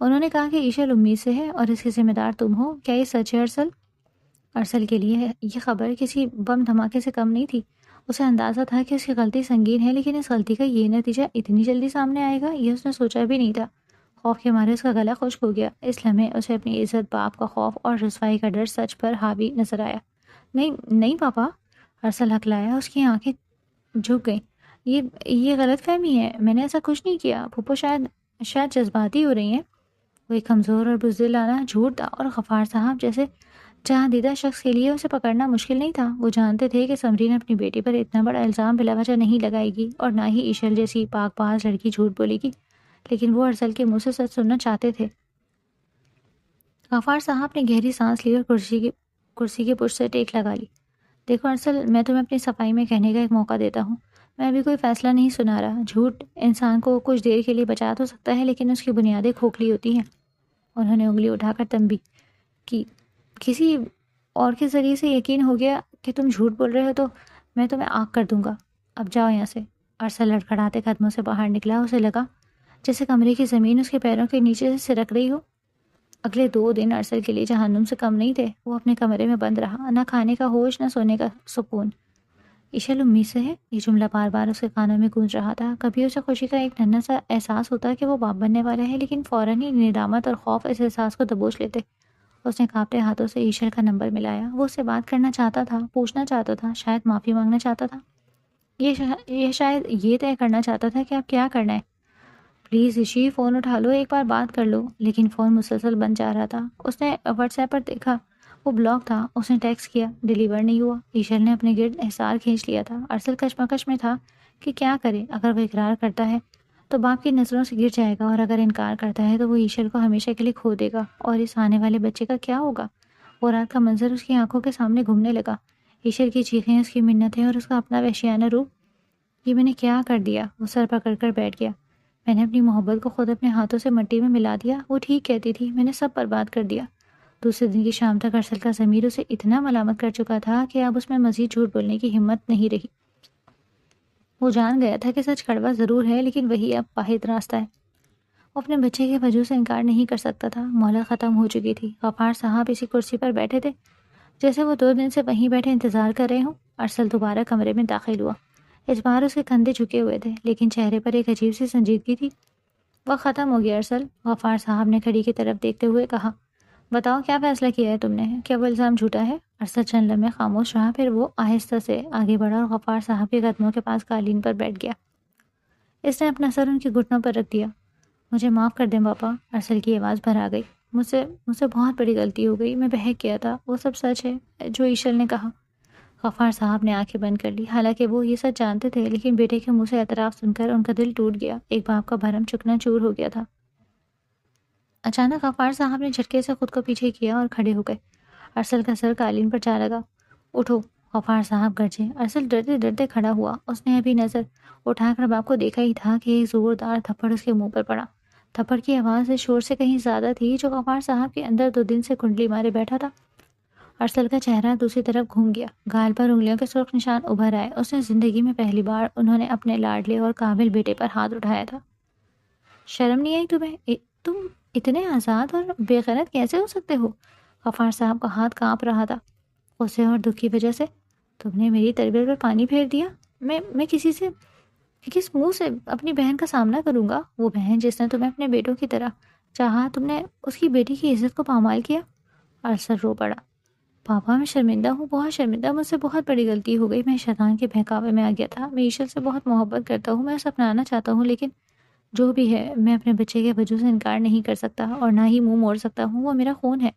S1: انہوں نے کہا کہ عشل امید سے ہے اور اس کی ذمہ دار تم ہو۔ کیا یہ سچ ہے ارسل؟ ارسل کے لیے یہ خبر کسی بم دھماکے سے کم نہیں تھی۔ اسے اندازہ تھا کہ اس کی غلطی سنگین ہے، لیکن اس غلطی کا یہ نتیجہ اتنی جلدی سامنے آئے گا یہ اس نے سوچا بھی نہیں تھا۔ خوف کے مارے اس کا گلا خشک ہو گیا۔ اس لمحے اسے اپنی عزت، باپ کا خوف اور رسوائی کا ڈر سچ پر حاوی نظر آیا۔ نہیں پاپا، ارسل ہکلایا۔ اس کی آنکھیں جھک گئیں۔ یہ غلط فہمی ہے، میں نے ایسا کچھ نہیں کیا۔ پھپھو شاید جذباتی ہو رہی ہیں۔ وہ ایک کمزور اور بزدلانہ جھوٹ تھا، اور غفار صاحب جیسے جہاں دیدہ شخص کے لیے اسے پکڑنا مشکل نہیں تھا۔ وہ جانتے تھے کہ سمرین اپنی بیٹی پر اتنا بڑا الزام بلا وجہ نہیں لگائے گی، اور نہ ہی عشل جیسی پاک باز لڑکی جھوٹ بولے گی، لیکن وہ ارسل کے منہ سے سچ سننا چاہتے تھے۔ غفار صاحب نے گہری سانس لی اور کرسی کی پشت سے ٹیک لگا لی۔ دیکھو ارسل، میں تمہیں اپنی صفائی میں کہنے کا ایک موقع دیتا ہوں۔ میں ابھی کوئی فیصلہ نہیں سنا رہا۔ جھوٹ انسان کو کچھ دیر کے لیے بچا تو سکتا ہے، لیکن اس کی بنیادیں کھوکھلی ہوتی ہیں۔ انہوں نے انگلی اٹھا کر تنبیہ کی۔ کسی اور کے ذریعے سے یقین ہو گیا کہ تم جھوٹ بول رہے ہو تو میں تمہیں آگ کر دوں گا۔ اب جاؤ یہاں سے۔ ارسل لڑکھڑاتے قدموں سے باہر نکلا۔ اسے لگا جیسے کمرے کی زمین اس کے پیروں کے نیچے سے سرک رہی ہو۔ اگلے 2 دن ارسل کے لیے جہنم سے کم نہیں تھے۔ وہ اپنے کمرے میں بند رہا، نہ کھانے کا ہوش، نہ سونے کا سکون۔ عشل امید سے ہے، یہ جملہ بار بار اس کے کانوں میں گونج رہا تھا۔ کبھی اسے خوشی کا ایک ننھا سا احساس ہوتا کہ وہ باپ بننے والا ہے، لیکن فوراً ہی ندامت اور خوف اس احساس کو دبوچ لیتے۔ اس نے کانپتے ہاتھوں سے عشل کا نمبر ملایا۔ وہ اس سے بات کرنا چاہتا تھا، پوچھنا چاہتا تھا، شاید معافی مانگنا چاہتا تھا، یہ شاید یہ طے کرنا چاہتا تھا کہ اب کیا کرنا ہے۔ پلیز عشی، فون اٹھا لو، ایک بار بات کر لو۔ لیکن فون مسلسل بند جا رہا تھا۔ اس نے واٹس ایپ پر دیکھا، وہ بلاک تھا۔ اس نے ٹیکسٹ کیا، ڈیلیور نہیں ہوا۔ عشل نے اپنے گرد احسار کھینچ لیا تھا۔ ارسل کشمکش میں تھا کہ کیا کرے۔ اگر وہ اقرار کرتا ہے تو باپ کی نظروں سے گر جائے گا، اور اگر انکار کرتا ہے تو وہ عشل کو ہمیشہ کے لیے کھو دے گا، اور اس آنے والے بچے کا کیا ہوگا؟ وہ رات کا منظر اس کی آنکھوں کے سامنے گھومنے لگا۔ عشل کی چیخیں، اس کی منتیں، اور اس کا اپنا وحشیانہ روپ۔ یہ میں نے کیا کر دیا؟ وہ سر پکڑ کر بیٹھ گیا۔ میں نے اپنی محبت کو خود اپنے ہاتھوں سے مٹی میں ملا دیا۔ وہ ٹھیک کہتی تھی، میں نے سب برباد کر دیا۔ دوسرے دن کی شام تک ارسل کا ضمیر اسے اتنا ملامت کر چکا تھا کہ اب اس میں مزید جھوٹ بولنے کی ہمت نہیں رہی۔ وہ جان گیا تھا کہ سچ کڑوا ضرور ہے، لیکن وہی اب واحد راستہ ہے۔ وہ اپنے بچے کے وجود سے انکار نہیں کر سکتا تھا۔ مہلت ختم ہو چکی تھی۔ غفار صاحب اسی کرسی پر بیٹھے تھے جیسے وہ 2 دن سے وہیں بیٹھے انتظار کر رہے ہوں۔ ارسل دوبارہ کمرے میں داخل ہوا۔ اس بار اس کے کندھے جھکے ہوئے تھے، لیکن چہرے پر ایک عجیب سی سنجیدگی تھی۔ وقت ختم ہو گیا ارسل، غفار صاحب نے گھڑی کی طرف دیکھتے ہوئے کہا۔ بتاؤ کیا فیصلہ کیا ہے تم نے؟ کیا وہ الزام جھوٹا ہے؟ ارسل چند لمحے خاموش رہا، پھر وہ آہستہ سے آگے بڑھا اور غفار صاحب کے قدموں کے پاس قالین پر بیٹھ گیا۔ اس نے اپنا سر ان کے گھٹنوں پر رکھ دیا۔ مجھے معاف کر دیں پاپا، ارسل کی آواز بھر آ گئی۔ مجھ سے بہت بڑی غلطی ہو گئی، میں بہک گیا تھا۔ وہ سب سچ ہے جو عشل نے کہا۔ غفار صاحب نے آنکھیں بند کر لی۔ حالانکہ وہ یہ سچ جانتے تھے، لیکن بیٹے کے منہ سے اعتراف سن کر ان کا دل ٹوٹ گیا۔ ایک باپ کا بھرم چکنا چور ہو گیا تھا۔ اچانک غفار صاحب نے جھٹکے سے خود کو پیچھے کیا اور کھڑے ہو گئے۔ ارسل کا سر قالین پر جا لگا۔ اٹھو، غفار صاحب گرجے۔ ارسل ڈرتے ڈرتے کھڑا ہوا۔ اس نے ابھی نظر اٹھا کر باپ کو دیکھا ہی تھا کہ ایک زوردار تھپڑ اس کے منہ پر پڑا۔ تھپڑ کی آواز اس شور سے کہیں زیادہ تھی جو غفار صاحب کے اندر 2 دن سے کنڈلی مارے بیٹھا تھا۔ ارسل کا چہرہ دوسری طرف گھوم گیا، گال پر انگلیوں کے سرخ نشان ابھر آئے۔ اس نے زندگی میں پہلی بار انہوں نے اپنے لاڈلے اور قابل بیٹے پر ہاتھ اٹھایا تھا۔ شرم نہیں آئی تمہیں؟ تم اتنے آزاد اور بے غیرت کیسے ہو سکتے ہو؟ غفار صاحب کا ہاتھ کانپ رہا تھا غصے اور دکھ کی وجہ سے۔ تم نے میری تربیت پر پانی پھیر دیا۔ میں کس منہ سے اپنی بہن کا سامنا کروں گا؟ وہ بہن جس نے تمہیں اپنے بیٹوں کی طرح چاہا، تم نے اس کی بیٹی کی عزت کو پامال کیا۔ ارسل رو پڑا۔ پاپا میں شرمندہ ہوں، بہت شرمندہ، مجھ سے بہت بڑی غلطی ہو گئی، میں شیطان کے بہکاوے میں آ گیا تھا، میں ایشل سے بہت محبت کرتا ہوں، میں اسے اپنانا چاہتا ہوں، لیکن جو بھی ہے میں اپنے بچے کے وجود سے انکار نہیں کر سکتا اور نہ ہی منہ موڑ سکتا ہوں، وہ میرا خون ہے۔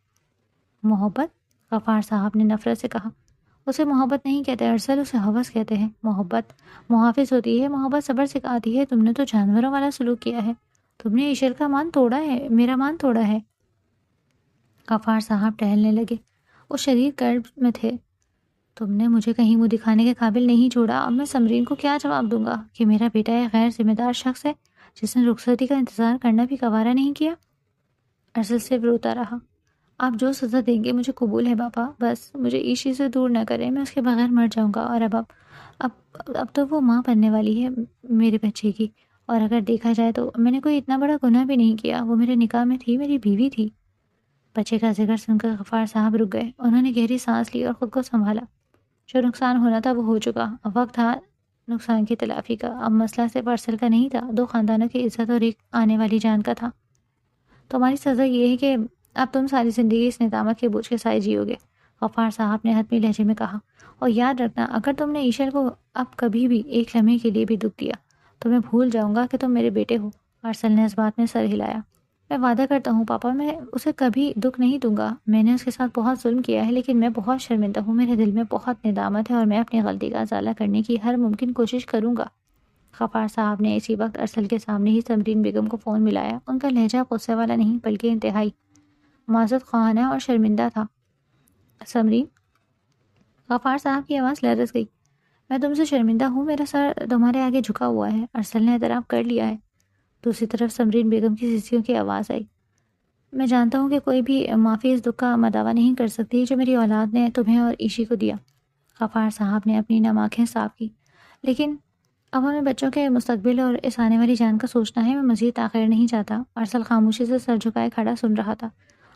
S1: محبت؟ غفار صاحب نے نفرت سے کہا۔ اسے محبت نہیں کہتے ارسل، اسے ہوس کہتے ہیں۔ محبت محافظ ہوتی ہے، محبت صبر سکھاتی ہے، تم نے تو جانوروں والا سلوک کیا ہے، تم نے ایشل کا مان توڑا ہے، میرا مان توڑا ہے۔ غفار صاحب ٹہلنے لگے، وہ شدید کرب میں تھے۔ تم نے مجھے کہیں منہ دکھانے کے قابل نہیں چھوڑا، اب میں سمرین کو کیا جواب دوں گا کہ میرا بیٹا ایک غیر ذمہ دار شخص ہے جس نے رخصتی کا انتظار کرنا بھی گوارا نہیں کیا؟ ارسل صرف روتا رہا۔ آپ جو سزا دیں گے مجھے قبول ہے پاپا، بس مجھے ایشی سے دور نہ کریں، میں اس کے بغیر مر جاؤں گا، اور اب تو وہ ماں بننے والی ہے میرے بچے کی، اور اگر دیکھا جائے تو میں نے کوئی اتنا بڑا گناہ بھی نہیں کیا، وہ میرے نکاح میں تھی، میری بیوی تھی۔ بچے کا ذکر سن کر غفار صاحب رک گئے، انہوں نے گہری سانس لی اور خود کو سنبھالا۔ جو نقصان ہونا تھا وہ ہو چکا، اب وقت تھا نقصان کی تلافی کا۔ اب مسئلہ صرف ارسل کا نہیں تھا، دو خاندانوں کی عزت اور ایک آنے والی جان کا تھا۔ تمہاری سزا یہ ہے کہ اب تم ساری زندگی اس ندامت کے بوجھ کے سائے جیو گے، غفار صاحب نے حتمی لہجے میں کہا، اور یاد رکھنا اگر تم نے ایشل کو اب کبھی بھی ایک لمحے کے لیے بھی دکھ دیا تو میں بھول جاؤں گا کہ تم میرے بیٹے ہو۔ ارسل نے اس بات میں سر ہلایا۔ میں وعدہ کرتا ہوں پاپا، میں اسے کبھی دکھ نہیں دوں گا، میں نے اس کے ساتھ بہت ظلم کیا ہے، لیکن میں بہت شرمندہ ہوں، میرے دل میں بہت ندامت ہے اور میں اپنی غلطی کا ازالہ کرنے کی ہر ممکن کوشش کروں گا۔ غفار صاحب نے اسی وقت ارسل کے سامنے ہی سمرین بیگم کو فون ملایا۔ ان کا لہجہ غصے والا نہیں بلکہ انتہائی معذرت خواہانہ اور شرمندہ تھا۔ سمرین؟ غفار صاحب کی آواز لرز گئی۔ میں تم سے شرمندہ ہوں، میرا سر تمہارے آگے جھکا ہوا ہے، ارسل نے اعتراف کر لیا ہے۔ دوسری طرف سمرین بیگم کی سسیوں کی آواز آئی۔ میں جانتا ہوں کہ کوئی بھی معافی اس دکھ کا مداوع نہیں کر سکتی جو میری اولاد نے تمہیں اور ایشی کو دیا۔ غفار صاحب نے اپنی نم آنکھیں صاف کی۔ لیکن اب ہمیں بچوں کے مستقبل اور اس آنے والی جان کا سوچنا ہے، میں مزید تاخیر نہیں چاہتا۔ ارسل خاموشی سے سر جھکائے کھڑا سن رہا تھا۔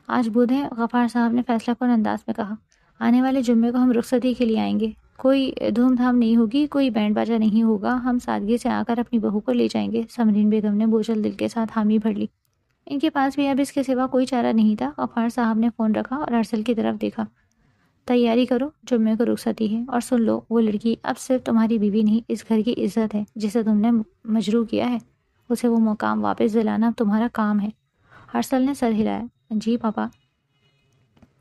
S1: آج بدھ ہے، غفار صاحب نے فیصلہ کن انداز میں کہا، آنے والے جمعے کو ہم رخصتی کے لیے آئیں گے، کوئی دھوم دھام نہیں ہوگی، کوئی بینڈ باجا نہیں ہوگا، ہم سادگی سے آ کر اپنی بہو کو لے جائیں گے۔ سمرین بیگم نے بوجھل دل کے ساتھ حامی بھر لی۔ ان کے پاس بھی اب اس کے سوا کوئی چارہ نہیں تھا۔ غفار صاحب نے فون رکھا اور ارسل کی طرف دیکھا۔ تیاری کرو، جمعے کو رخصتی ہے، اور سن لو، وہ لڑکی اب صرف تمہاری بیوی نہیں، اس گھر کی عزت ہے، جسے تم نے مجروح کیا ہے، اسے وہ مقام واپس دلانا اب تمہارا کام ہے۔ ارسل نے سر ہلایا۔ جی پاپا۔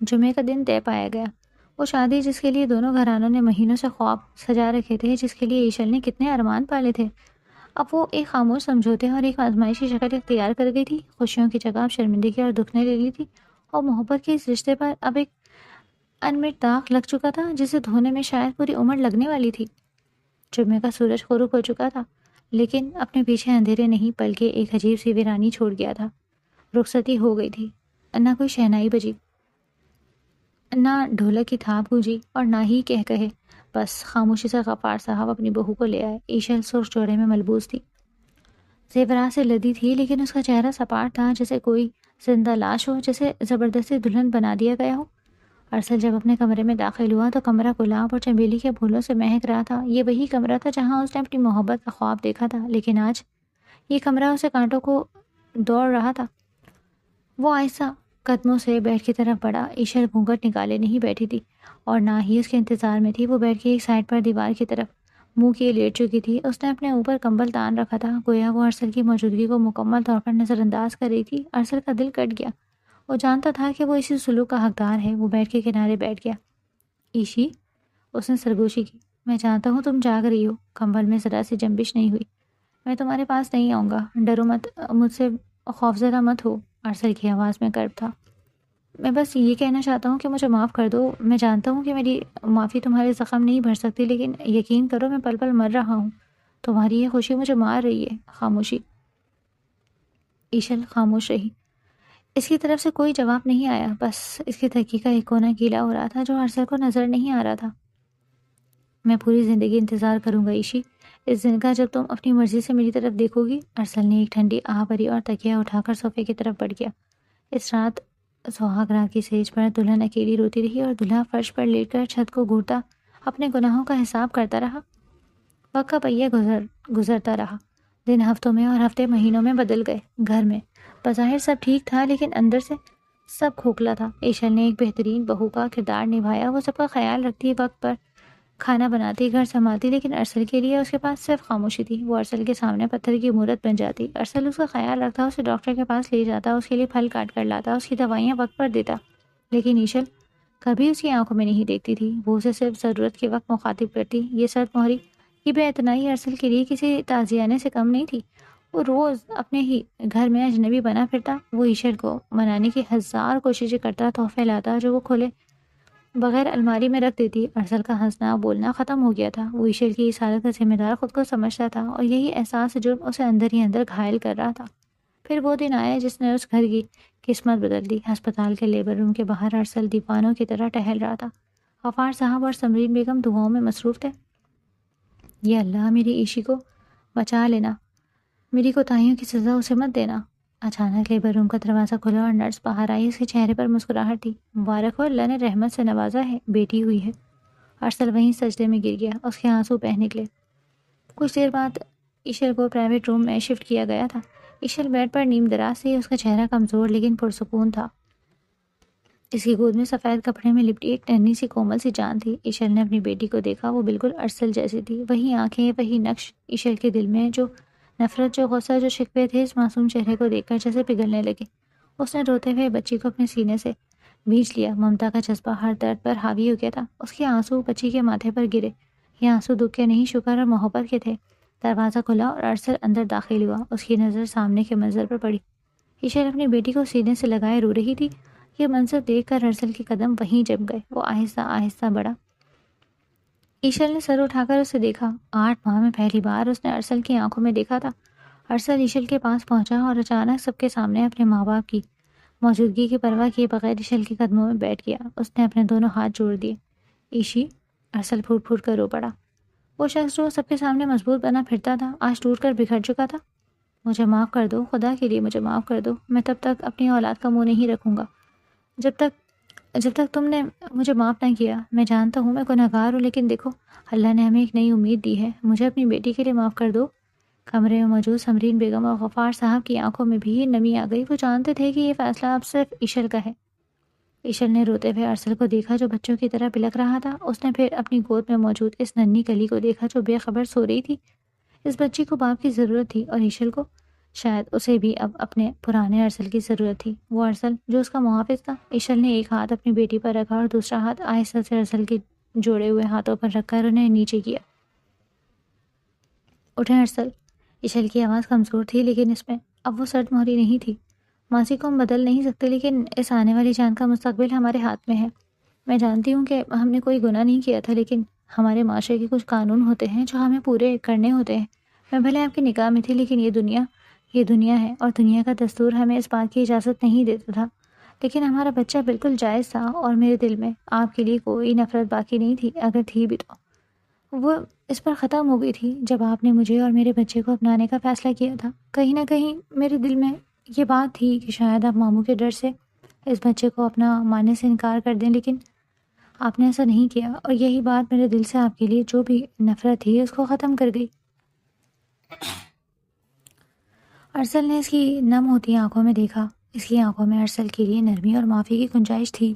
S1: جمعے کا دن طے پایا گیا۔ وہ شادی جس کے لیے دونوں گھرانوں نے مہینوں سے خواب سجا رکھے تھے، جس کے لیے ایشل نے کتنے ارمان پالے تھے، اب وہ ایک خاموش سمجھوتے اور ایک آزمائشی شکل اختیار کر گئی تھی۔ خوشیوں کی جگہ اب شرمندگی اور دکھ نے لے لی تھی، اور محبت کے اس رشتے پر اب ایک انمٹ داغ لگ چکا تھا جسے دھونے میں شاید پوری عمر لگنے والی تھی۔ جمعے کا سورج غروب ہو چکا تھا، لیکن اپنے پیچھے اندھیرے نہیں بلکہ ایک عجیب سی ویرانی چھوڑ گیا تھا۔ رخصتی ہو گئی تھی، نہ کوئی شہنائی بجی، نہ ڈھولک کی تھاپ گونجی، اور نہ ہی کہے، بس خاموشی سے غفار صاحب اپنی بہو کو لے آئے۔ ایشل سرخ جوڑے میں ملبوس تھی، زیورات سے لدی تھی، لیکن اس کا چہرہ سپاٹ تھا جیسے کوئی زندہ لاش ہو جسے زبردستی دلہن بنا دیا گیا ہو۔ ارسل جب اپنے کمرے میں داخل ہوا تو کمرہ گلاب اور چمیلی کے پھولوں سے مہک رہا تھا۔ یہ وہی کمرہ تھا جہاں اس نے اپنی محبت کا خواب دیکھا تھا، لیکن آج یہ کمرہ اسے کانٹوں کو دوڑ رہا تھا۔ وہ آہستہ قدموں سے بیڈ کی طرف بڑھا۔ ایشل گھونگھٹ نکالے نہیں بیٹھی تھی اور نہ ہی اس کے انتظار میں تھی۔ وہ بیڈ کی ایک سائڈ پر دیوار کی طرف منہ کیے لیٹ چکی تھی۔ اس نے اپنے اوپر کمبل تان رکھا تھا، گویا وہ ارسل کی موجودگی کو مکمل طور پر نظر انداز کر رہی تھی۔ ارسل کا دل کٹ گیا، وہ جانتا تھا کہ وہ اسی سلوک کا حقدار ہے۔ وہ بیڈ کے کنارے بیٹھ گیا۔ ایشی، اس نے سرگوشی کی، میں جانتا ہوں تم جاگ رہی ہو۔ کمبل میں ذرا سی جنبش نہیں ہوئی۔ میں تمہارے پاس نہیں آؤں گا، ڈرو مت، مجھ سے خوفزدہ مت ہو۔ ارسل کی آواز میں کرب تھا۔ میں بس یہ کہنا چاہتا ہوں کہ مجھے معاف کر دو۔ میں جانتا ہوں کہ میری معافی تمہارے زخم نہیں بھر سکتی، لیکن یقین کرو میں پل پل مر رہا ہوں، تمہاری یہ خوشی مجھے مار رہی ہے۔ خاموشی۔ ایشل خاموش رہی۔ اس کی طرف سے کوئی جواب نہیں آیا، بس اس کی تکی کا ایک کونا گیلا ہو رہا تھا جو ارسل کو نظر نہیں آ رہا تھا۔ میں پوری زندگی انتظار کروں گا عیشی، اس دن کا جب تم اپنی مرضی سے میری طرف دیکھو گی۔ ارسل نے ایک ٹھنڈی آہ بھری اور تکیہ اٹھا کر صوفے کی طرف بڑھ گیا۔ اس رات سہاگ رات کی سیج پر دلہن اکیلی روتی رہی اور دلہا فرش پر لیٹ کر چھت کو گھورتا اپنے گناہوں کا حساب کرتا رہا۔ وقت کا پہیہ گزرتا رہا، دن ہفتوں میں اور ہفتے مہینوں میں بدل گئے۔ گھر میں بظاہر سب ٹھیک تھا لیکن اندر سے سب کھوکھلا تھا۔ ایشل نے ایک بہترین بہو کا کردار نبھایا، وہ سب کا خیال رکھتی، وقت پر کھانا بناتی، گھر سنبھالتی، لیکن ارسل کے لیے اس کے پاس صرف خاموشی تھی۔ وہ ارسل کے سامنے پتھر کی مورت بن جاتی، ارسل اس کا خیال رکھتا، اسے ڈاکٹر کے پاس لے جاتا، اس کے لیے پھل کاٹ کر لاتا، اس کی دوائیاں وقت پر دیتا، لیکن ایشل کبھی اس کی آنکھوں میں نہیں دیکھتی تھی۔ وہ اسے صرف ضرورت کے وقت مخاطب کرتی۔ یہ سرد مہری کی بے اعتنائی ارسل کے لیے کسی تعزیانے سے کم نہیں تھی۔ وہ روز اپنے ہی گھر میں اجنبی بنا پھرتا، وہ ایشل کو منانے کی ہزار کوششیں کرتا، تحفے لاتا جو وہ کھولے بغیر الماری میں رکھ دیتی۔ ارسل کا ہنسنا بولنا ختم ہو گیا تھا، وہ ایشل کی اس حالت کا ذمہ دار خود کو سمجھتا تھا، اور یہی احساس جرم اسے اندر ہی اندر گھائل کر رہا تھا۔ پھر وہ دن آیا جس نے اس گھر کی قسمت بدل دی۔ ہسپتال کے لیبر روم کے باہر ارسل دیوانوں کی طرح ٹہل رہا تھا۔ غفار صاحب اور سمرین بیگم دعاؤں میں مصروف تھے۔ یا اللہ میری عیشی کو بچا لینا، میری کوتاہیوں کی سزا اسے مت دینا۔ اچانک لیبر روم کا دروازہ کھلا اور نرس باہر آئی، اس کے چہرے پر مسکراہٹ تھی۔ مبارک ہو، اللہ نے رحمت سے نوازا ہے، بیٹی ہوئی ہے۔ ارسل وہیں سجدے میں گر گیا، اس کے آنسو بہہ نکلے۔ کچھ دیر بعد ایشل کو پرائیویٹ روم میں شفٹ کیا گیا تھا۔ ایشل بیڈ پر نیم دراز تھی، اس کا چہرہ کمزور لیکن پرسکون تھا۔ اس کی گود میں سفید کپڑے میں لپٹی ایک ننھی سی کومل سی جان تھی۔ ایشل نے اپنی بیٹی کو دیکھا، وہ بالکل ارسل جیسی تھی، وہی آنکھیں، وہی نقش۔ ایشل کے دل میں جو نفرت، جو غصہ، جو شکوے تھے اس معصوم چہرے کو دیکھ کر جیسے پگھلنے لگے۔ اس نے روتے ہوئے بچی کو اپنے سینے سے بھینچ لیا، ممتا کا جذبہ ہر درد پر حاوی ہو گیا تھا۔ اس کے آنسو بچی کے ماتھے پر گرے، یہ آنسو دکھ کے نہیں، شکر اور محبت کے تھے۔ دروازہ کھلا اور ارسل اندر داخل ہوا، اس کی نظر سامنے کے منظر پر پڑی۔ ایشل اپنی بیٹی کو سینے سے لگائے رو رہی تھی۔ یہ منظر دیکھ کر ارسل کے قدم وہیں جم گئے، وہ آہستہ آہستہ بڑھا۔ ایشل نے سر اٹھا کر اسے دیکھا۔ 8 ماہ میں پہلی بار اس نے ارسل کی آنکھوں میں دیکھا تھا۔ ارسل ایشل کے پاس پہنچا اور اچانک سب کے سامنے اپنے ماں باپ کی موجودگی کی پرواہ کیے بغیر ایشل کے قدموں میں بیٹھ گیا۔ اس نے اپنے دونوں ہاتھ جوڑ دیے۔ ایشی، ارسل پھوٹ پھوٹ کر رو پڑا۔ وہ شخص جو سب کے سامنے مضبوط بنا پھرتا تھا آج ٹوٹ کر بکھر چکا تھا۔ مجھے معاف کر دو، خدا کے لیے مجھے معاف کر دو، میں تب تک اپنی اولاد کا منہ نہیں رکھوں گا جب تک تم نے مجھے معاف نہ کیا۔ میں جانتا ہوں میں گنہگار ہوں، لیکن دیکھو اللہ نے ہمیں ایک نئی امید دی ہے، مجھے اپنی بیٹی کے لیے معاف کر دو۔ کمرے میں موجود سمرین بیگم اور غفار صاحب کی آنکھوں میں بھی نمی آ گئی۔ وہ جانتے تھے کہ یہ فیصلہ اب صرف ایشل کا ہے۔ ایشل نے روتے ہوئے ارسل کو دیکھا جو بچوں کی طرح بلک رہا تھا۔ اس نے پھر اپنی گود میں موجود اس ننھی کلی کو دیکھا جو بے خبر سو رہی تھی۔ اس بچی کو باپ کی ضرورت تھی اور ایشل کو شاید اسے بھی اب اپنے پرانے ارسل کی ضرورت تھی، وہ ارسل جو اس کا محافظ تھا۔ ایشل نے ایک ہاتھ اپنی بیٹی پر رکھا اور دوسرا ہاتھ آہستہ سے ارسل کے جوڑے ہوئے ہاتھوں پر رکھ کر انہیں نیچے کیا۔ اٹھیں ارسل۔ ایشل کی آواز کمزور تھی لیکن اس میں اب وہ سرد مہری نہیں تھی۔ ماضی کو ہم بدل نہیں سکتے، لیکن اس آنے والی جان کا مستقبل ہمارے ہاتھ میں ہے۔ میں جانتی ہوں کہ ہم نے کوئی گناہ نہیں کیا تھا، لیکن ہمارے معاشرے کے کچھ قانون ہوتے ہیں جو ہمیں پورے کرنے ہوتے ہیں۔ میں بھلے آپ کی نگاہ میں تھی، لیکن یہ دنیا ہے اور دنیا کا دستور ہمیں اس بات کی اجازت نہیں دیتا تھا۔ لیکن ہمارا بچہ بالکل جائز تھا اور میرے دل میں آپ کے لیے کوئی نفرت باقی نہیں تھی، اگر تھی بھی تو وہ اس پر ختم ہو گئی تھی جب آپ نے مجھے اور میرے بچے کو اپنانے کا فیصلہ کیا تھا۔ کہیں نہ کہیں میرے دل میں یہ بات تھی کہ شاید آپ ماموں کے ڈر سے اس بچے کو اپنا ماننے سے انکار کر دیں، لیکن آپ نے ایسا نہیں کیا، اور یہی بات میرے دل سے آپ کے لیے جو بھی نفرت تھی اس کو ختم کر گئی۔ ارسل نے اس کی نم ہوتی آنکھوں میں دیکھا۔ اس کی آنکھوں میں ارسل کے لیے نرمی اور معافی کی گنجائش تھی۔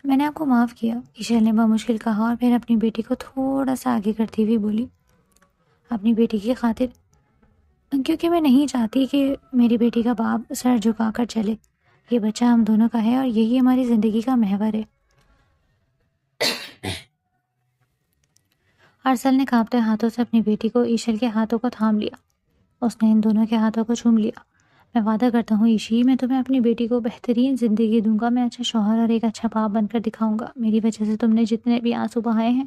S1: میں نے آپ کو معاف کیا، ایشل نے بمشکل کہا، اور پھر اپنی بیٹی کو تھوڑا سا آگے کرتی ہوئی بولی، اپنی بیٹی کی خاطر، کیونکہ میں نہیں چاہتی کہ میری بیٹی کا باپ سر جھکا کر چلے۔ یہ بچہ ہم دونوں کا ہے اور یہی ہماری زندگی کا محور ہے۔ ارسل نے کانپتے ہاتھوں سے اپنی بیٹی کو ایشل کے ہاتھوں کو تھام لیا۔ اس نے ان دونوں کے ہاتھوں کو چھوم لیا۔ میں وعدہ کرتا ہوں ایشی، میں تمہیں اپنی بیٹی کو بہترین زندگی دوں گا، میں اچھا شوہر اور ایک اچھا باپ بن کر دکھاؤں گا۔ میری وجہ سے تم نے جتنے بھی آنسو بہائے ہیں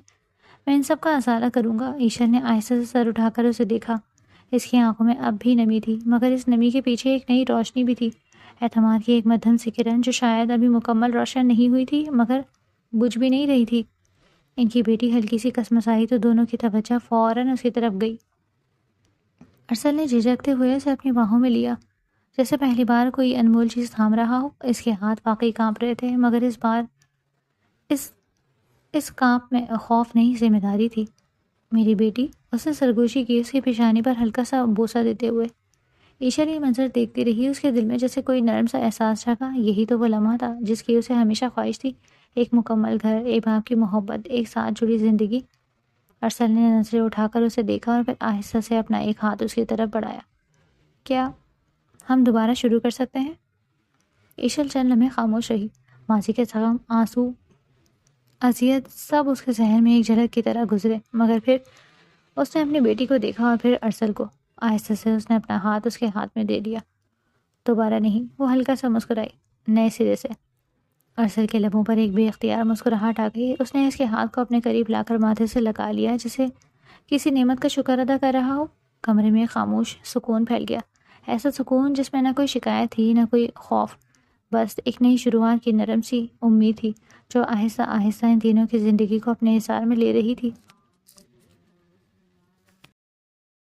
S1: میں ان سب کا ازالہ کروں گا۔ ایشل نے آہستہ سے سر اٹھا کر اسے دیکھا۔ اس کی آنکھوں میں اب بھی نمی تھی، مگر اس نمی کے پیچھے ایک نئی روشنی بھی تھی، اعتماد کی ایک مدھم سی کرن جو شاید ابھی مکمل روشن نہیں ہوئی تھی مگر بجھ بھی نہیں رہی تھی۔ ان کی بیٹی ہلکی سی کسمسائی تو دونوں کی توجہ فوراً اس کی طرف گئی۔ ارسل نے جھجکتے ہوئے اسے اپنی باہوں میں لیا، جیسے پہلی بار کوئی انمول چیز تھام رہا ہو۔ اس کے ہاتھ واقعی کانپ رہے تھے، مگر اس بار اس کانپ میں خوف نہیں، ذمہ داری تھی۔ میری بیٹی، اس نے سرگوشی کی، اس کی پیشانی پر ہلکا سا بوسہ دیتے ہوئے۔ ایشا یہ منظر دیکھتی رہی، اس کے دل میں جیسے کوئی نرم سا احساس جگا۔ یہی تو وہ لمحہ تھا جس کی اسے ہمیشہ خواہش تھی، ایک مکمل گھر، ایک باپ کی محبت، ایک ساتھ جڑی زندگی۔ ارسل نے نظریں اٹھا کر اسے دیکھا اور پھر آہستہ سے اپنا ایک ہاتھ اس کی طرف بڑھایا۔ کیا ہم دوبارہ شروع کر سکتے ہیں؟ ایشل چند لمحے خاموش رہی۔ ماضی کے غم، آنسو، اذیت سب اس کے ذہن میں ایک جھلک کی طرح گزرے، مگر پھر اس نے اپنی بیٹی کو دیکھا اور پھر ارسل کو۔ آہستہ سے اس نے اپنا ہاتھ اس کے ہاتھ میں دے دیا۔ دوبارہ نہیں، وہ ہلکا سا مسکرائی، نئے سرے سے۔ ارسل کے لبوں پر ایک بے اختیار مسکراہٹ آ گئی۔ اس نے اس کے ہاتھ کو اپنے قریب لا کر ماتھے سے لگا لیا، جسے کسی نعمت کا شکر ادا کر رہا ہو۔ کمرے میں خاموش سکون پھیل گیا، ایسا سکون جس میں نہ کوئی شکایت تھی نہ کوئی خوف، بس ایک نئی شروعات کی نرم سی امید تھی جو آہستہ آہستہ ان تینوں کی زندگی کو اپنے حصار میں لے رہی تھی۔